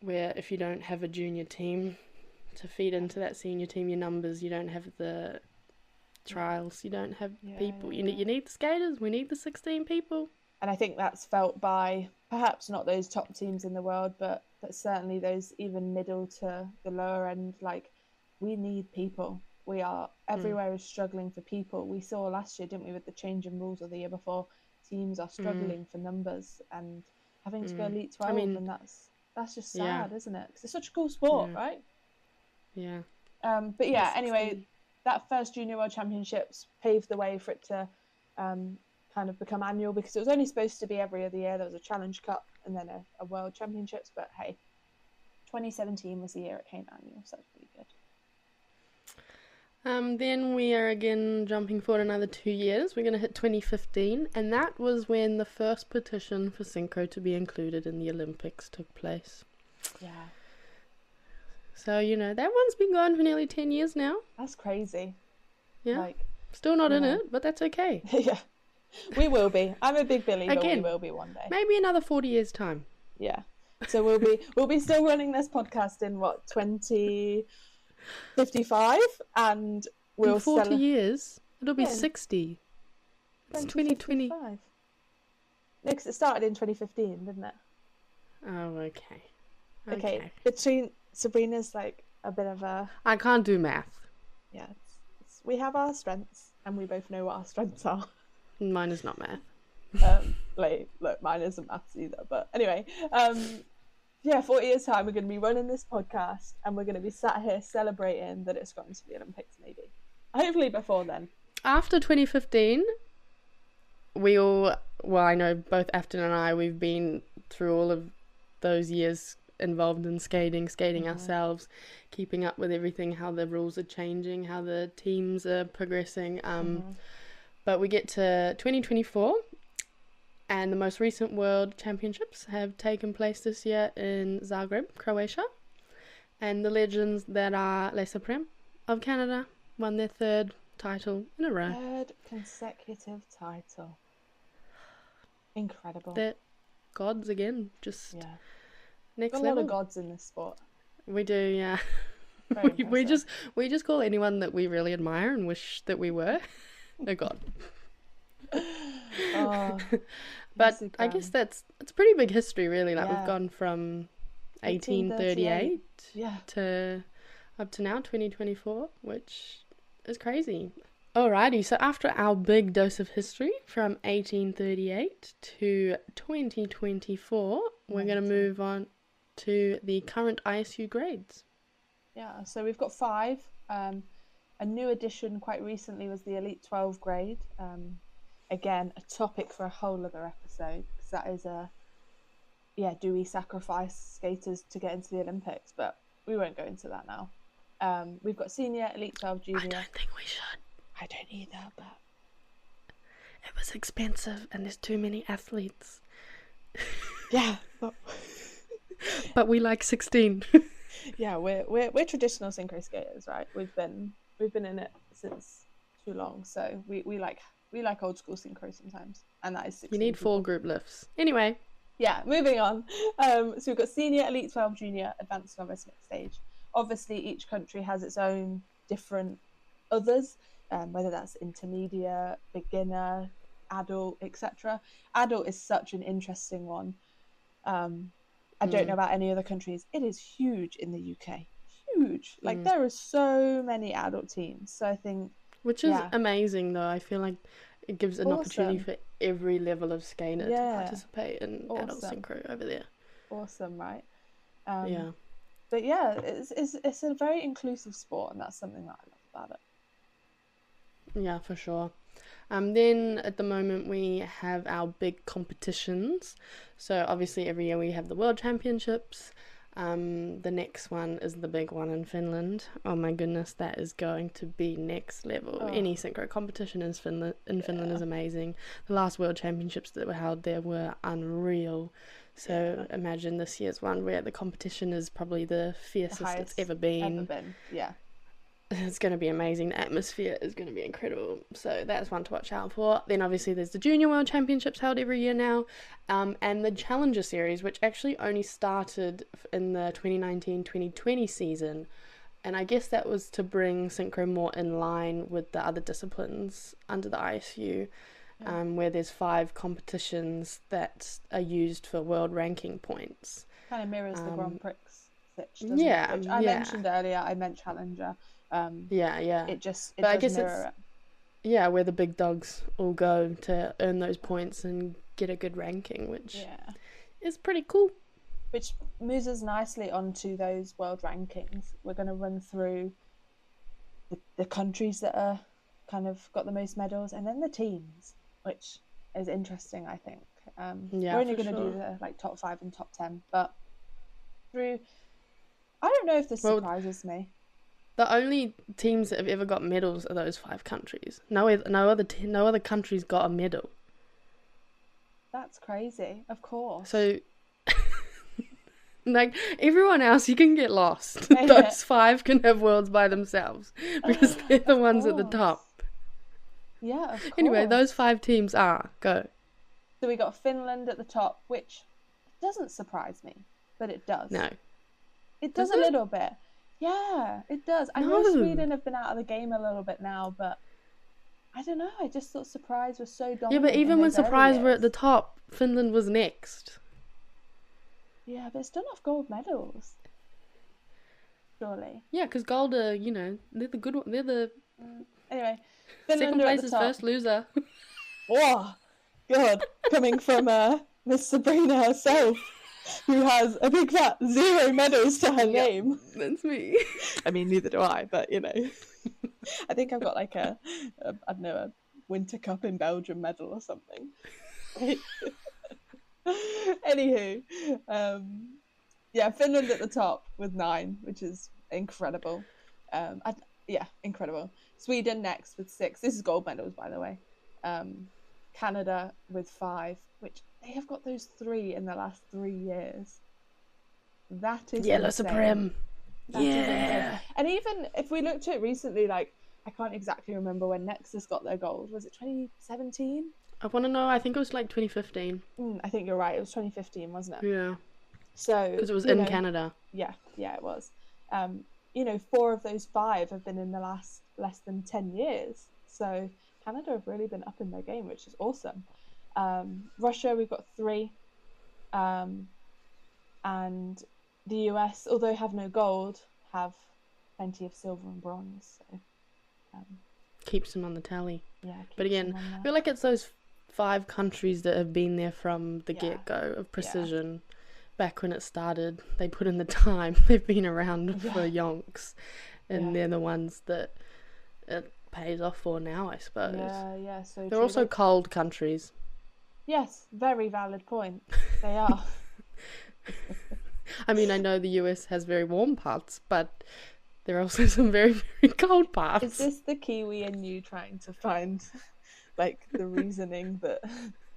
[SPEAKER 2] where if you don't have a junior team to feed into that senior team, your numbers, you don't have the trials, you don't have people. You need the skaters. We need the 16 people.
[SPEAKER 1] And I think that's felt by perhaps not those top teams in the world, but certainly those even middle to the lower end. Like, we need people. We are everywhere is struggling for people. We saw last year, didn't we, with the change in rules, or the year before, teams are struggling for numbers and having to go Elite 12,
[SPEAKER 2] I mean,
[SPEAKER 1] and that's just
[SPEAKER 2] yeah,
[SPEAKER 1] sad, isn't it? Because it's such a cool sport,
[SPEAKER 2] yeah,
[SPEAKER 1] right?
[SPEAKER 2] yeah.
[SPEAKER 1] But yeah, anyway, that first Junior World Championships paved the way for it to kind of become annual, because it was only supposed to be every other year. There was a Challenge Cup and then a World Championships, but hey, 2017 was the year it came annual, so that's pretty good.
[SPEAKER 2] Then we are again jumping forward another 2 years. We're going to hit 2015, and that was when the first petition for Synchro to be included in the Olympics took place.
[SPEAKER 1] Yeah.
[SPEAKER 2] So, that one's been going for nearly 10 years now.
[SPEAKER 1] That's crazy.
[SPEAKER 2] Yeah. Like, still not in it, but that's okay.
[SPEAKER 1] Yeah. We will be. I'm a big believer we will be one day.
[SPEAKER 2] Maybe another 40 years' time.
[SPEAKER 1] Yeah. So we'll be still running this podcast in 2055, and we'll
[SPEAKER 2] in 40 years it'll be 60. It's 2020.
[SPEAKER 1] No, because it started in 2015, didn't it?
[SPEAKER 2] Oh, okay.
[SPEAKER 1] Between Sabrina's like a bit of a...
[SPEAKER 2] I can't do math.
[SPEAKER 1] Yeah, we have our strengths, and we both know what our strengths are.
[SPEAKER 2] Mine is not math.
[SPEAKER 1] Look, mine isn't maths either. But anyway, 40 years time, we're going to be running this podcast, and we're going to be sat here celebrating that it's gotten to the Olympics. Maybe, hopefully, before then.
[SPEAKER 2] After 2015, I know both Afton and I, we've been through all of those years involved in skating ourselves, keeping up with everything, how the rules are changing, how the teams are progressing. But we get to 2024, and the most recent World Championships have taken place this year in Zagreb, Croatia. And the legends that are Les Supremes of Canada won their third title in a row.
[SPEAKER 1] Third consecutive title. Incredible.
[SPEAKER 2] They're gods again, just next
[SPEAKER 1] level. A lot of gods in this sport.
[SPEAKER 2] We do, yeah. we just call anyone that we really admire and wish that we were a god. But I guess it's pretty big history, really. Like, we've gone from 1838 to up to now 2024, which is crazy. Alrighty, so after our big dose of history from 1838 to 2024, we're going to move on to the current ISU grades.
[SPEAKER 1] Yeah, so we've got 5. A new addition quite recently was the Elite 12 grade. Again, a topic for a whole other episode, because that is do we sacrifice skaters to get into the Olympics? But we won't go into that now. We've got senior, Elite 12, junior.
[SPEAKER 2] I don't think we should.
[SPEAKER 1] I don't either, but
[SPEAKER 2] it was expensive and there's too many athletes.
[SPEAKER 1] Yeah.
[SPEAKER 2] But we like 16.
[SPEAKER 1] Yeah, we're traditional synchro skaters, right? We've been in it since too long, so we like old school synchro sometimes, and that is 16
[SPEAKER 2] You need
[SPEAKER 1] people.
[SPEAKER 2] 4 group lifts. Anyway.
[SPEAKER 1] Yeah, moving on. So we've got senior, Elite 12, junior, advanced, novice, mixed stage. Obviously, each country has its own different others, whether that's intermediate, beginner, adult, etc. Adult is such an interesting one. I don't know about any other countries. It is huge in the UK. Huge. Like, there are so many adult teams. So I think...
[SPEAKER 2] Which is amazing, though. I feel like it gives an opportunity for every level of skater to participate in adult synchro over there.
[SPEAKER 1] Awesome, right? But yeah, it's a very inclusive sport, and that's something that I love about it.
[SPEAKER 2] Yeah, for sure. Then at the moment we have our big competitions. So obviously every year we have the World Championships. The next one is the big one in Finland. Oh my goodness, that is going to be next level. Any synchro competition in Finland is amazing. The last World Championships that were held there were unreal. So imagine this year's one where the competition is probably the fiercest it's ever been.
[SPEAKER 1] Yeah.
[SPEAKER 2] It's going to be amazing. The atmosphere is going to be incredible. So that's one to watch out for. Then obviously there's the Junior World Championships held every year now. And the Challenger Series, which actually only started in the 2019-2020 season. And I guess that was to bring Synchro more in line with the other disciplines under the ISU, where there's 5 competitions that are used for world ranking points.
[SPEAKER 1] Kind of mirrors the Grand Prix pitch, doesn't it? Which I mentioned earlier. I meant Challenger. It just does mirror it.
[SPEAKER 2] Yeah, where the big dogs all go to earn those points and get a good ranking, which is pretty cool.
[SPEAKER 1] Which moves us nicely onto those world rankings. We're going to run through the countries that are kind of got the most medals, and then the teams, which is interesting, I think. We're only going to do the top 5 and top 10, but I don't know if this surprises me.
[SPEAKER 2] The only teams that have ever got medals are those 5 countries. No other countries got a medal.
[SPEAKER 1] That's crazy, of course.
[SPEAKER 2] So, everyone else, you can get lost. Those 5 can have worlds by themselves because they're the ones at the top.
[SPEAKER 1] Yeah, of course.
[SPEAKER 2] Anyway, those 5 teams go.
[SPEAKER 1] So we got Finland at the top, which doesn't surprise me, but it does.
[SPEAKER 2] No.
[SPEAKER 1] It does a little bit. Yeah, it does. I know Sweden have been out of the game a little bit now, but I don't know. I just thought Surprise was so dominant.
[SPEAKER 2] Yeah, but even when Surprise were at the top, Finland was next.
[SPEAKER 1] Yeah, but it's still not gold medals. Surely.
[SPEAKER 2] Yeah, because gold are, they're the good one. They're the...
[SPEAKER 1] Anyway, Finland
[SPEAKER 2] second place is first loser.
[SPEAKER 1] Oh, God. Coming from Miss Sabrina herself, who has a big fat 0 medals to her name.
[SPEAKER 2] That's me.
[SPEAKER 1] I mean, neither do I, but I think I've got like a Winter Cup in Belgium medal or something. Anywho, Finland at the top with 9, which is incredible. Incredible. Sweden next with 6. This is gold medals, by the way. Canada with 5, which they have got those 3 in the last 3 years. That is
[SPEAKER 2] Yellow
[SPEAKER 1] insane.
[SPEAKER 2] Supreme.
[SPEAKER 1] Yeah. And even if we looked at it recently, I can't exactly remember when Nexus got their gold. Was it 2017?
[SPEAKER 2] I want to know. I think it was 2015.
[SPEAKER 1] I think you're right. It was 2015, wasn't it?
[SPEAKER 2] Yeah.
[SPEAKER 1] So
[SPEAKER 2] because it was in Canada.
[SPEAKER 1] Yeah, it was. 4 of those 5 have been in the last less than 10 years. So Canada have really been up in their game, which is awesome. Russia, we've got 3. And the US, although have no gold, have plenty of silver and bronze. So
[SPEAKER 2] keeps them on the tally.
[SPEAKER 1] Yeah.
[SPEAKER 2] But again, I feel like it's those 5 countries that have been there from the get-go of Precision. Back when it started, they put in the time. They've been around for yonks, and they're the ones that it pays off for now, I suppose.
[SPEAKER 1] Yeah. So
[SPEAKER 2] they're also cold countries.
[SPEAKER 1] Yes, very valid point. They are.
[SPEAKER 2] I mean, I know the US has very warm parts, but there are also some very, very cold parts.
[SPEAKER 1] Is this the Kiwi in you trying to find, the reasoning that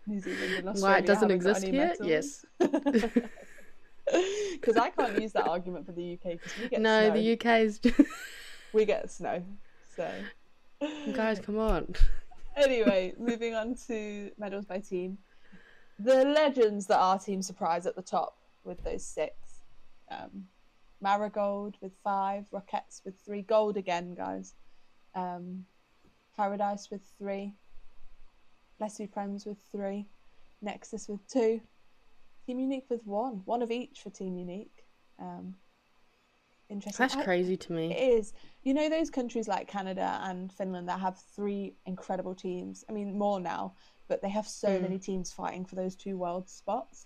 [SPEAKER 1] New Zealand and Australia
[SPEAKER 2] why it doesn't exist
[SPEAKER 1] here?
[SPEAKER 2] Metals? Yes.
[SPEAKER 1] Because I can't use that argument for the UK because we get
[SPEAKER 2] snow.
[SPEAKER 1] No,
[SPEAKER 2] the UK is...
[SPEAKER 1] we get snow, so...
[SPEAKER 2] Guys, come on.
[SPEAKER 1] Anyway, moving on to medals by team. The legends that are Team Surprise at the top with those 6. Marigold with 5, Rockets with 3, gold again, guys. Paradise with 3, Les Supremes with 3, Nexus with 2, Team Unique with 1 of each for Team Unique. Interesting.
[SPEAKER 2] That's crazy to me.
[SPEAKER 1] It is. Those countries like Canada and Finland that have 3 incredible teams. I mean, more now, but they have so many teams fighting for those 2 world spots.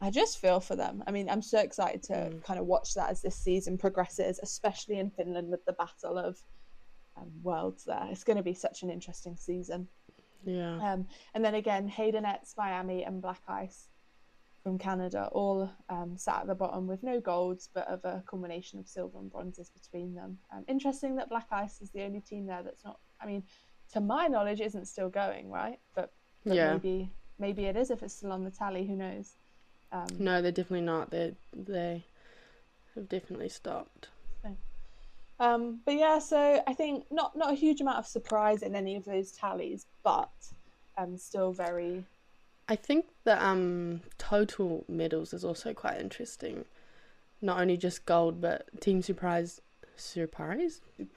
[SPEAKER 1] I just feel for them. I mean, I'm so excited to kind of watch that as this season progresses, especially in Finland with the battle of worlds there. It's going to be such an interesting season.
[SPEAKER 2] Yeah.
[SPEAKER 1] And then again, Haydenets, Miami and Black Ice from Canada all sat at the bottom with no golds, but of a combination of silver and bronzes between them. Interesting that Black Ice is the only team there that's not, I mean, to my knowledge, isn't still going, right? But maybe it is if it's still on the tally, who knows?
[SPEAKER 2] No, they're definitely not. They have definitely stopped.
[SPEAKER 1] But yeah, so I think not a huge amount of surprise in any of those tallies, but still very.
[SPEAKER 2] I think the total medals is also quite interesting. Not only just gold, but Team Surprise.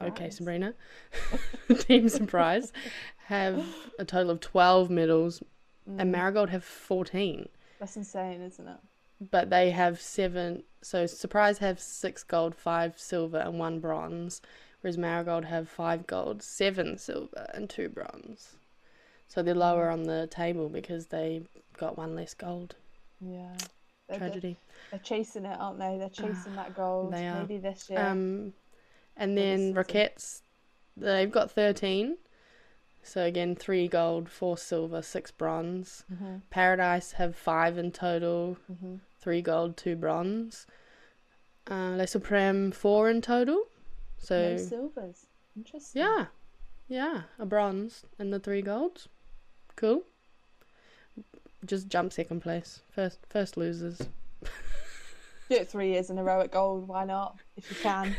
[SPEAKER 2] Okay, Sabrina. Team Surprise have a total of 12 medals, and Marigold have 14.
[SPEAKER 1] That's insane, isn't it?
[SPEAKER 2] But they have 7. So Surprise have 6 gold, 5 silver, and 1 bronze, whereas Marigold have 5 gold, 7 silver, and 2 bronze. So they're lower on the table because they got 1 less gold.
[SPEAKER 1] Yeah.
[SPEAKER 2] Tragedy.
[SPEAKER 1] They're chasing it, aren't they? They're chasing that gold.
[SPEAKER 2] They are.
[SPEAKER 1] Maybe this year.
[SPEAKER 2] And then Rockets, they've got 13. So again, 3 gold, 4 silver, 6 bronze. Paradise have 5 in total, 3 gold, 2 bronze. Les Supreme 4 in total. So
[SPEAKER 1] no silvers. Interesting.
[SPEAKER 2] Yeah, a bronze and the 3 golds. Cool. Just jump second place. First losers.
[SPEAKER 1] Do it 3 years in a row at gold. Why not? If you can.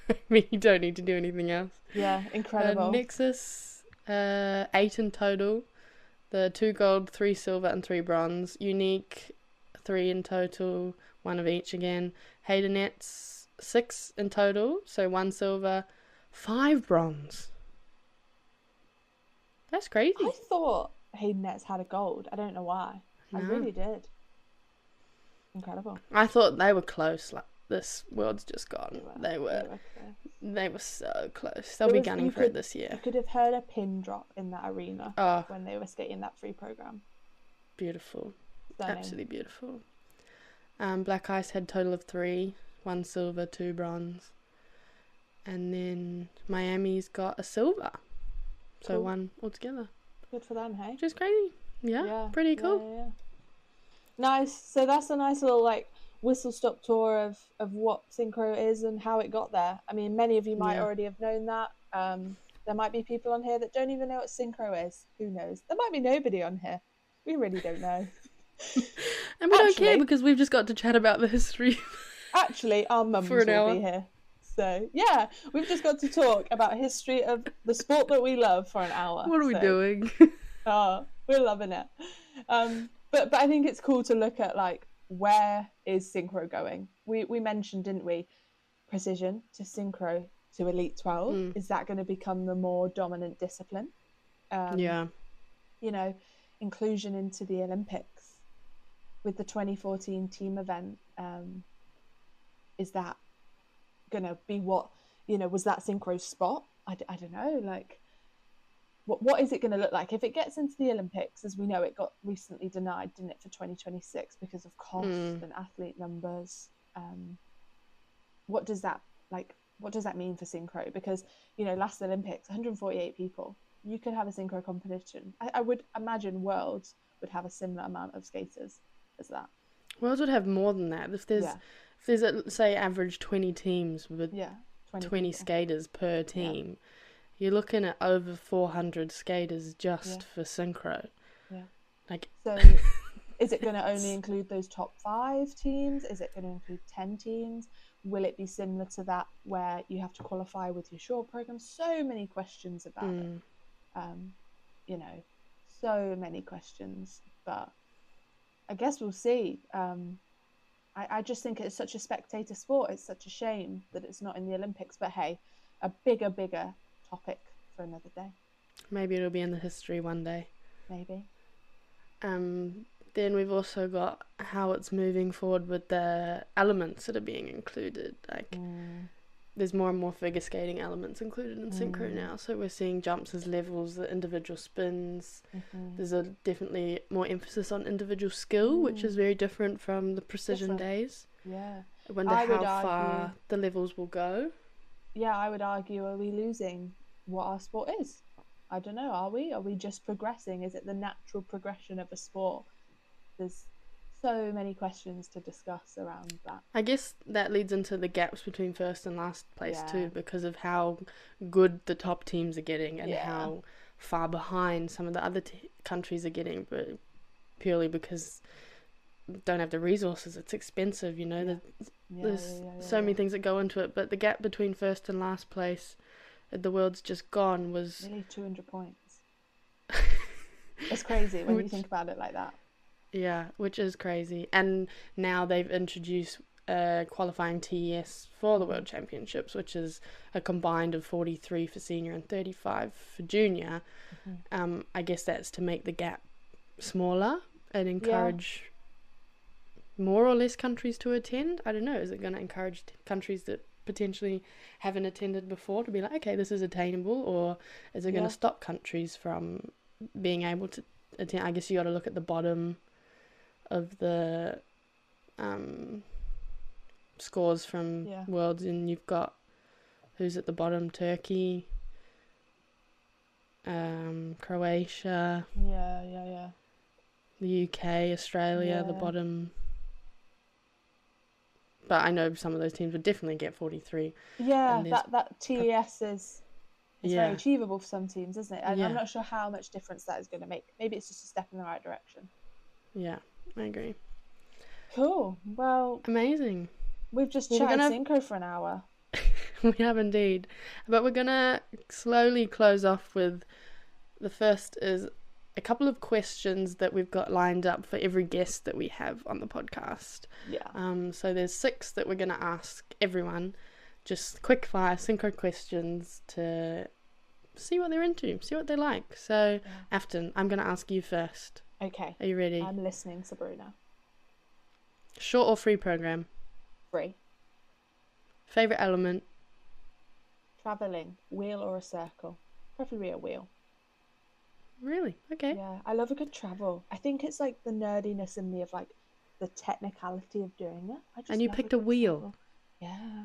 [SPEAKER 2] I mean, you don't need to do anything else.
[SPEAKER 1] Yeah, incredible.
[SPEAKER 2] Nexus, 8 in total. The 2 gold, 3 silver, and 3 bronze. Unique, 3 in total, 1 of each again. Haydenets, 6 in total, so 1 silver, 5 bronze. That's crazy.
[SPEAKER 1] I thought Haydenets had a gold. I don't know why. No. I really did. Incredible.
[SPEAKER 2] I thought they were close. Like, this world's just gone. They were so close. They'll be gunning for it this year.
[SPEAKER 1] You could have heard a pin drop in that arena when they were skating that free program.
[SPEAKER 2] Beautiful. Stunning. Absolutely beautiful. Black Ice had a total of 3, 1 silver, 2 bronze. And then Miami's got a silver. So cool. 1 altogether.
[SPEAKER 1] Good for them, hey?
[SPEAKER 2] Which is crazy. Yeah, pretty cool.
[SPEAKER 1] Yeah. Nice. So that's a nice little like whistle-stop tour of what Synchro is and how it got there. I mean, many of you might already have known that. There might be people on here that don't even know what Synchro is. Who knows? There might be nobody on here. We really don't know.
[SPEAKER 2] And we don't care because we've just got to chat about the history.
[SPEAKER 1] Actually, our mums will be here. So, yeah, we've just got to talk about history of the sport that we love for an hour.
[SPEAKER 2] What are we doing?
[SPEAKER 1] We're loving it. But I think it's cool to look at, like, where is Synchro going? We mentioned, didn't we, precision to Synchro to Elite 12. Is that going to become the more dominant discipline? You know, inclusion into the Olympics with the 2014 team event. Is that going to be what, was that Synchro's spot? I don't know, like, what is it going to look like if it gets into the Olympics? As we know, it got recently denied, didn't it, for 2026 because of cost and athlete numbers. What does that mean for Synchro? Because, last Olympics, 148 people. You could have a Synchro competition. I would imagine Worlds would have a similar amount of skaters as that.
[SPEAKER 2] Worlds would have more than that. If there's say average 20 teams with 20 skaters per team, you're looking at over 400 skaters just for Synchro. Yeah.
[SPEAKER 1] So is it going to only include those top 5 teams? Is it going to include 10 teams? Will it be similar to that where you have to qualify with your short program? So many questions about it. So many questions. But I guess we'll see. I just think it's such a spectator sport. It's such a shame that it's not in the Olympics. But hey, a bigger topic for another day.
[SPEAKER 2] Maybe it'll be in the history one day.
[SPEAKER 1] Maybe.
[SPEAKER 2] Then we've also got how it's moving forward with the elements that are being included. There's more and more figure skating elements included in Synchro now. So we're seeing jumps as levels, the individual spins. There's definitely more emphasis on individual skill, which is very different from the precision days.
[SPEAKER 1] Yeah.
[SPEAKER 2] I wonder how far the levels will go.
[SPEAKER 1] Yeah, I would argue, are we losing what our sport is? I don't know, are we? Are we just progressing? Is it the natural progression of a sport? There's so many questions to discuss around that.
[SPEAKER 2] I guess that leads into the gaps between first and last place too, because of how good the top teams are getting and how far behind some of the other countries are getting, but purely because don't have the resources. It's expensive, you know. There's so many things that go into it. But the gap between first and last place at the World's just gone was
[SPEAKER 1] nearly 200 points. It's crazy when you think about it like that.
[SPEAKER 2] Yeah, which is crazy. And now they've introduced qualifying TES for the World Championships, which is a combined of 43 for senior and 35 for junior. I guess that's to make the gap smaller and encourage more or less countries to attend. I don't know. Is it going to encourage countries that potentially haven't attended before to be like, okay, this is attainable, or is it going to stop countries from being able to attend? I guess you got to look at the bottom of the scores from Worlds, and you've got who's at the bottom: Turkey, Croatia, the UK, Australia, the bottom. But I know some of those teams would definitely get 43.
[SPEAKER 1] Yeah, that TES is very achievable for some teams, isn't it? And I'm not sure how much difference that is going to make. Maybe it's just a step in the right direction. Yeah,
[SPEAKER 2] I agree.
[SPEAKER 1] Cool. Well,
[SPEAKER 2] amazing.
[SPEAKER 1] We've just chatted synchro for an hour.
[SPEAKER 2] We have indeed. But we're going to slowly close off with the first is a couple of questions that we've got lined up for every guest that we have on the podcast.
[SPEAKER 1] Yeah.
[SPEAKER 2] So there's 6 that we're going to ask everyone. Just quick fire synchro questions to see what they're into, see what they like. So, Afton, I'm going to ask you first.
[SPEAKER 1] Okay.
[SPEAKER 2] Are you ready?
[SPEAKER 1] I'm listening, Sabrina.
[SPEAKER 2] Short or free program?
[SPEAKER 1] Free.
[SPEAKER 2] Favourite element?
[SPEAKER 1] Travelling. Wheel or a circle? Preferably a wheel.
[SPEAKER 2] Really? Okay.
[SPEAKER 1] Yeah, I love a good travel. I think it's like the nerdiness in me of like the technicality of doing it.
[SPEAKER 2] And you picked a wheel.
[SPEAKER 1] Travel. Yeah.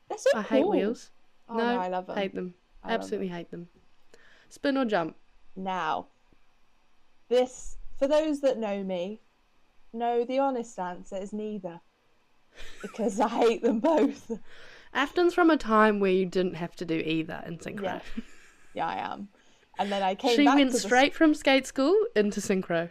[SPEAKER 1] They're so cool.
[SPEAKER 2] I hate wheels.
[SPEAKER 1] Oh, no, I love them.
[SPEAKER 2] Hate them. Absolutely hate them. Spin or jump?
[SPEAKER 1] Now, this, for those that know me, no, the honest answer is neither. Because I hate them both.
[SPEAKER 2] Afton's from a time where you didn't have to do either in synchro.
[SPEAKER 1] Yeah, I am. And then I came
[SPEAKER 2] back. She went
[SPEAKER 1] to
[SPEAKER 2] straight from skate school into synchro.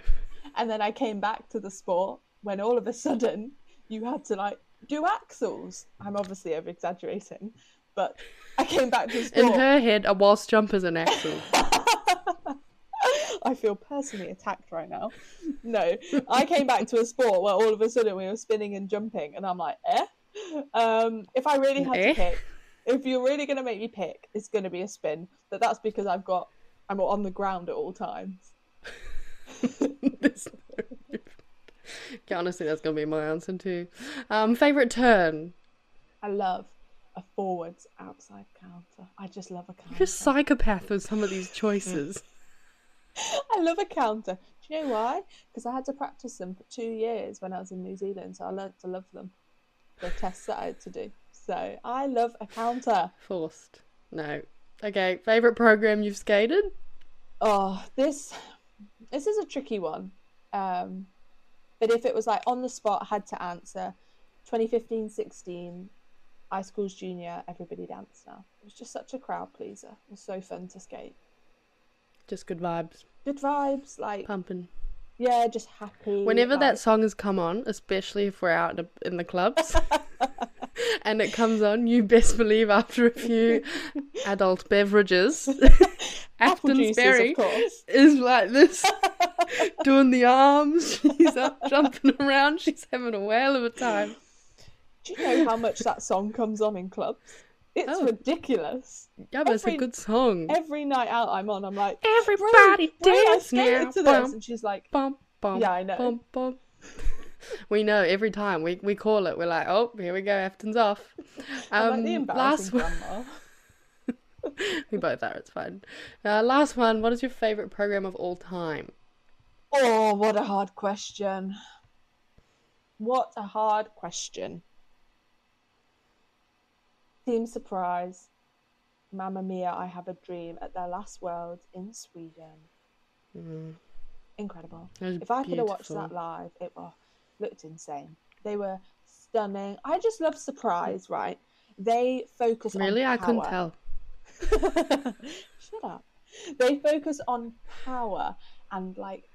[SPEAKER 1] And then I came back to the sport when all of a sudden you had to like do axles. I'm obviously over exaggerating, but I came back to the sport.
[SPEAKER 2] In her head, a waltz jump is an axle.
[SPEAKER 1] I feel personally attacked right now. No, I came back to a sport where all of a sudden we were spinning and jumping, and I'm like, if I really had to pick, if you're really going to make me pick, it's going to be a spin. But that's because I'm on the ground at all times.
[SPEAKER 2] Okay, honestly, that's going to be my answer too. Favourite turn?
[SPEAKER 1] I love a forwards outside counter. I just love a counter.
[SPEAKER 2] You're a psychopath with some of these choices.
[SPEAKER 1] I love a counter. Do you know why? Because I had to practice them for 2 years when I was in New Zealand, so I learned to love them. The tests that I had to do. So I love a counter.
[SPEAKER 2] Forced. No. Okay, favourite program you've skated?
[SPEAKER 1] Oh, this is a tricky one. But if it was like on the spot, I had to answer 2015-16, High Schools Junior, Everybody Dance Now. It was just such a crowd pleaser. It was so fun to skate.
[SPEAKER 2] Just good vibes.
[SPEAKER 1] Good vibes, like
[SPEAKER 2] pumping.
[SPEAKER 1] Yeah, just happy.
[SPEAKER 2] Whenever that song has come on, especially if we're out in the clubs, and it comes on, you best believe after a few adult beverages, Afton Sperry is like this, doing the arms. She's up jumping around. She's having a whale of a time.
[SPEAKER 1] Do you know how much that song comes on in clubs? It's ridiculous.
[SPEAKER 2] Yeah, but it's a good song.
[SPEAKER 1] Every night out I'm on, I'm like,
[SPEAKER 2] everybody dance now.
[SPEAKER 1] To this. And she's like,
[SPEAKER 2] bum, bum,
[SPEAKER 1] yeah, I know.
[SPEAKER 2] Bum, bum. We know every time we call it. We're like, oh, here we go. Afton's off.
[SPEAKER 1] I'm like the embarrassing grandma.
[SPEAKER 2] We both are. It's fine. Last one. What is your favourite program of all time?
[SPEAKER 1] Oh, what a hard question. What a hard question. Team Surprise, Mamma Mia, I Have a Dream at their last World in Sweden. Incredible. If I could have watched that live, it looked insane. They were stunning. I just love Surprise, right? They focus on power.
[SPEAKER 2] I couldn't tell.
[SPEAKER 1] Shut up. They focus on power and like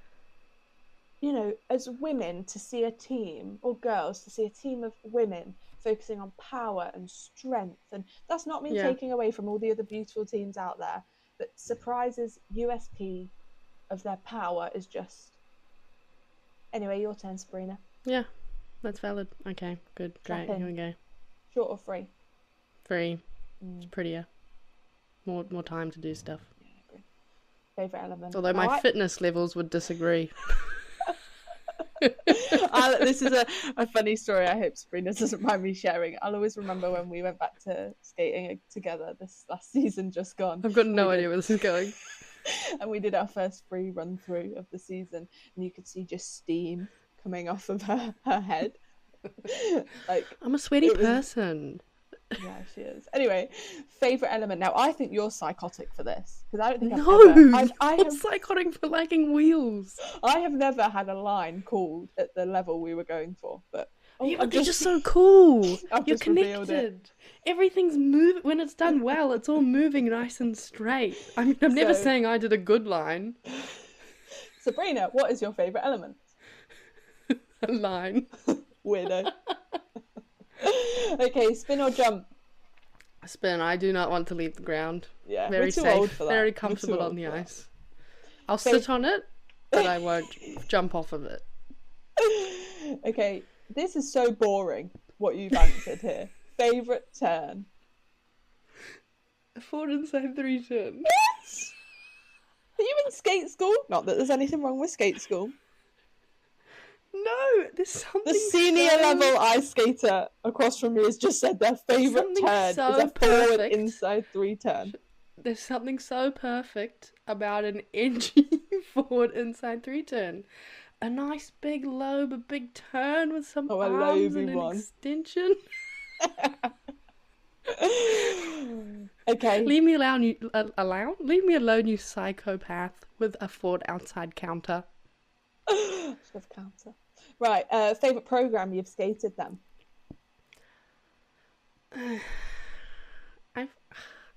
[SPEAKER 1] you know, as women, to see a team, or girls, to see a team of women focusing on power and strength. And that's not me taking away from all the other beautiful teams out there, but Surprise's USP of their power is just... Anyway, your turn, Sabrina.
[SPEAKER 2] Yeah, that's valid. Okay, good, great, here we go.
[SPEAKER 1] Short or free?
[SPEAKER 2] Free. It's prettier. More time to do stuff.
[SPEAKER 1] Yeah, I agree. Favourite element?
[SPEAKER 2] Although my fitness levels would disagree.
[SPEAKER 1] This is a funny story. I hope Sabrina doesn't mind me sharing. I'll always remember when we went back to skating together this last season just gone.
[SPEAKER 2] I've got no idea where this is going.
[SPEAKER 1] And we did our first free run through of the season, and you could see just steam coming off of her head. Like,
[SPEAKER 2] I'm a sweaty person.
[SPEAKER 1] Yeah, she is. Anyway, favourite element. Now, I think you're psychotic for this, because I don't think
[SPEAKER 2] I'm psychotic for liking wheels.
[SPEAKER 1] I have never had a line called at the level we were going for, but
[SPEAKER 2] they're just so cool. You're
[SPEAKER 1] connected.
[SPEAKER 2] Everything's moving. When it's done well, it's all moving nice and straight. I mean, I'm never saying I did a good line.
[SPEAKER 1] Sabrina, what is your favourite element?
[SPEAKER 2] A line.
[SPEAKER 1] Weirdo. Okay, spin or jump?
[SPEAKER 2] Spin. I do not want to leave the ground.
[SPEAKER 1] Yeah,
[SPEAKER 2] very
[SPEAKER 1] we're too
[SPEAKER 2] safe,
[SPEAKER 1] old for that.
[SPEAKER 2] very comfortable on the ice. I'll sit on it, but I won't jump off of it.
[SPEAKER 1] Okay, this is so boring, what you've answered here. Favourite turn?
[SPEAKER 2] A forward inside 3 turn.
[SPEAKER 1] Yes! Are you in skate school? Not that there's anything wrong with skate school.
[SPEAKER 2] No, there's something.
[SPEAKER 1] The senior level ice skater across from me has just said their favourite turn is a forward inside 3 turn.
[SPEAKER 2] There's something so perfect about an edgy forward inside 3 turn. A nice big lobe, a big turn with some arms and an extension.
[SPEAKER 1] Okay.
[SPEAKER 2] Leave me alone, you psychopath, with a forward outside counter.
[SPEAKER 1] Just counter. Right, favourite programme you've skated then?
[SPEAKER 2] I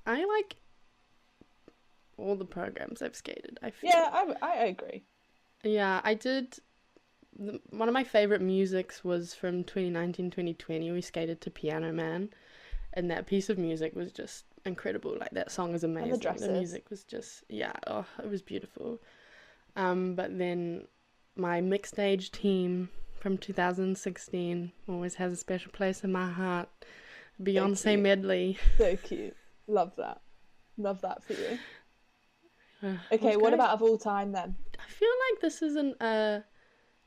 [SPEAKER 2] like all the programs I've skated, I feel.
[SPEAKER 1] Yeah, I agree.
[SPEAKER 2] Yeah, I did. One of my favourite musics was from 2019-2020. We skated to Piano Man, and that piece of music was just incredible. Like, that song is amazing.
[SPEAKER 1] And the dresses.
[SPEAKER 2] The music was just, it was beautiful. But then my mixed age team from 2016 always has a special place in my heart. Beyonce medley.
[SPEAKER 1] So cute. Love that. Love that for you. Okay, what about of all time then?
[SPEAKER 2] I feel like this isn't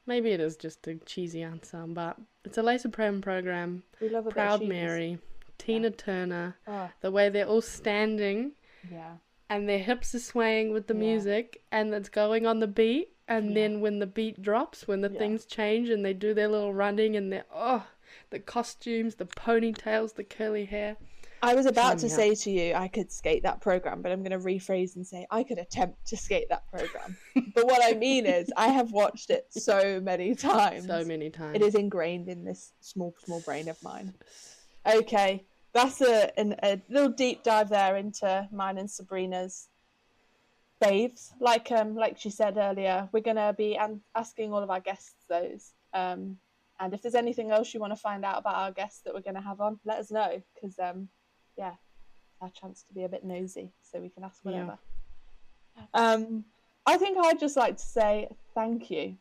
[SPEAKER 2] maybe it is just a cheesy answer, but it's a Laser Prem program.
[SPEAKER 1] We love a
[SPEAKER 2] Proud Mary, Tina Turner, the way they're all standing.
[SPEAKER 1] Yeah.
[SPEAKER 2] And their hips are swaying with the music, and it's going on the beat. And then when the beat drops, when the things change, and they do their little running, and the costumes, the ponytails, the curly hair.
[SPEAKER 1] I was about to say to you, I could skate that program, but I'm going to rephrase and say I could attempt to skate that program. But what I mean is, I have watched it so many times.
[SPEAKER 2] So many times.
[SPEAKER 1] It is ingrained in this small brain of mine. Okay, that's a little deep dive there into mine and Sabrina's faves. Like she said earlier, we're going to be asking all of our guests those. And if there's anything else you want to find out about our guests that we're going to have on, let us know, because it's our chance to be a bit nosy, so we can ask whatever. I think I'd just like to say thank you,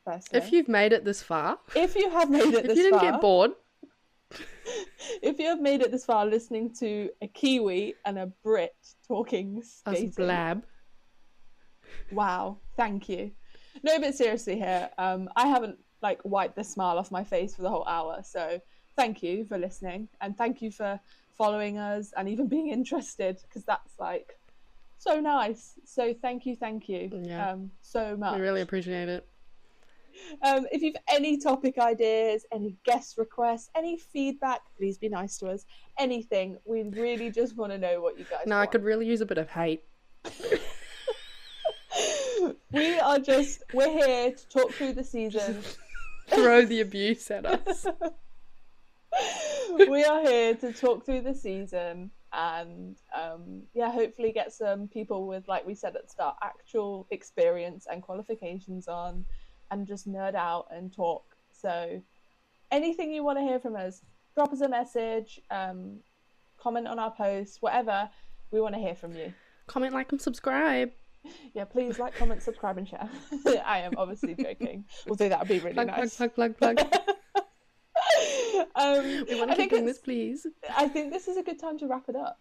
[SPEAKER 1] firstly.
[SPEAKER 2] If you've made it this far.
[SPEAKER 1] If you have made it this far. If
[SPEAKER 2] you didn't get bored.
[SPEAKER 1] If you have made it this far listening to a Kiwi and a Brit talking skating.
[SPEAKER 2] Us blab.
[SPEAKER 1] Wow, thank you. No, but seriously here, I haven't wiped the smile off my face for the whole hour, so thank you for listening, and thank you for following us and even being interested, because that's so nice. So thank you so much.
[SPEAKER 2] We really appreciate it.
[SPEAKER 1] If you've any topic ideas, any guest requests, any feedback, please be nice to us. Anything, we really just want to know what you guys want.
[SPEAKER 2] I could really use a bit of hate.
[SPEAKER 1] We're here to talk through the season.
[SPEAKER 2] Throw the abuse at us.
[SPEAKER 1] We are here to talk through the season and hopefully get some people with, like we said at the start, actual experience and qualifications on, and just nerd out and talk. So anything you want to hear from us, drop us a message, comment on our posts, whatever. We want to hear from you.
[SPEAKER 2] Comment, like, and subscribe.
[SPEAKER 1] Yeah, please like, comment, subscribe, and share. I am obviously joking, although that would be really nice.
[SPEAKER 2] Plug. We want to keep doing this, please.
[SPEAKER 1] I think this is a good time to wrap it up.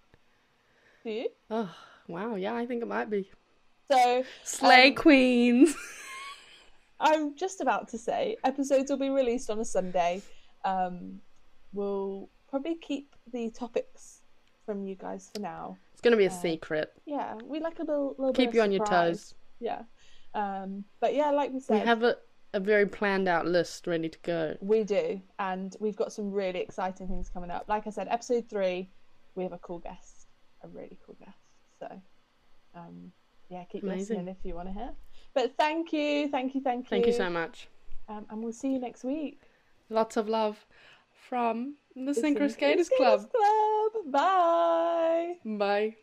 [SPEAKER 1] Do you?
[SPEAKER 2] Oh, wow. Yeah, I think it might be.
[SPEAKER 1] So,
[SPEAKER 2] Slay Queens.
[SPEAKER 1] I'm just about to say, episodes will be released on a Sunday. We'll probably keep the topics from you guys for now.
[SPEAKER 2] It's going to be a secret.
[SPEAKER 1] Yeah, we like a little
[SPEAKER 2] keep
[SPEAKER 1] bit
[SPEAKER 2] you
[SPEAKER 1] of
[SPEAKER 2] on your
[SPEAKER 1] surprise.
[SPEAKER 2] toes.
[SPEAKER 1] Yeah. But yeah, like we said,
[SPEAKER 2] we have a very planned out list ready to go.
[SPEAKER 1] We do, and we've got some really exciting things coming up. Like I said, episode 3, we have a really cool guest. So, yeah, keep listening if you want to hear. But thank you.
[SPEAKER 2] Thank you so much.
[SPEAKER 1] And we'll see you next week.
[SPEAKER 2] Lots of love from the Synchro Skaters Club.
[SPEAKER 1] Bye.
[SPEAKER 2] Bye.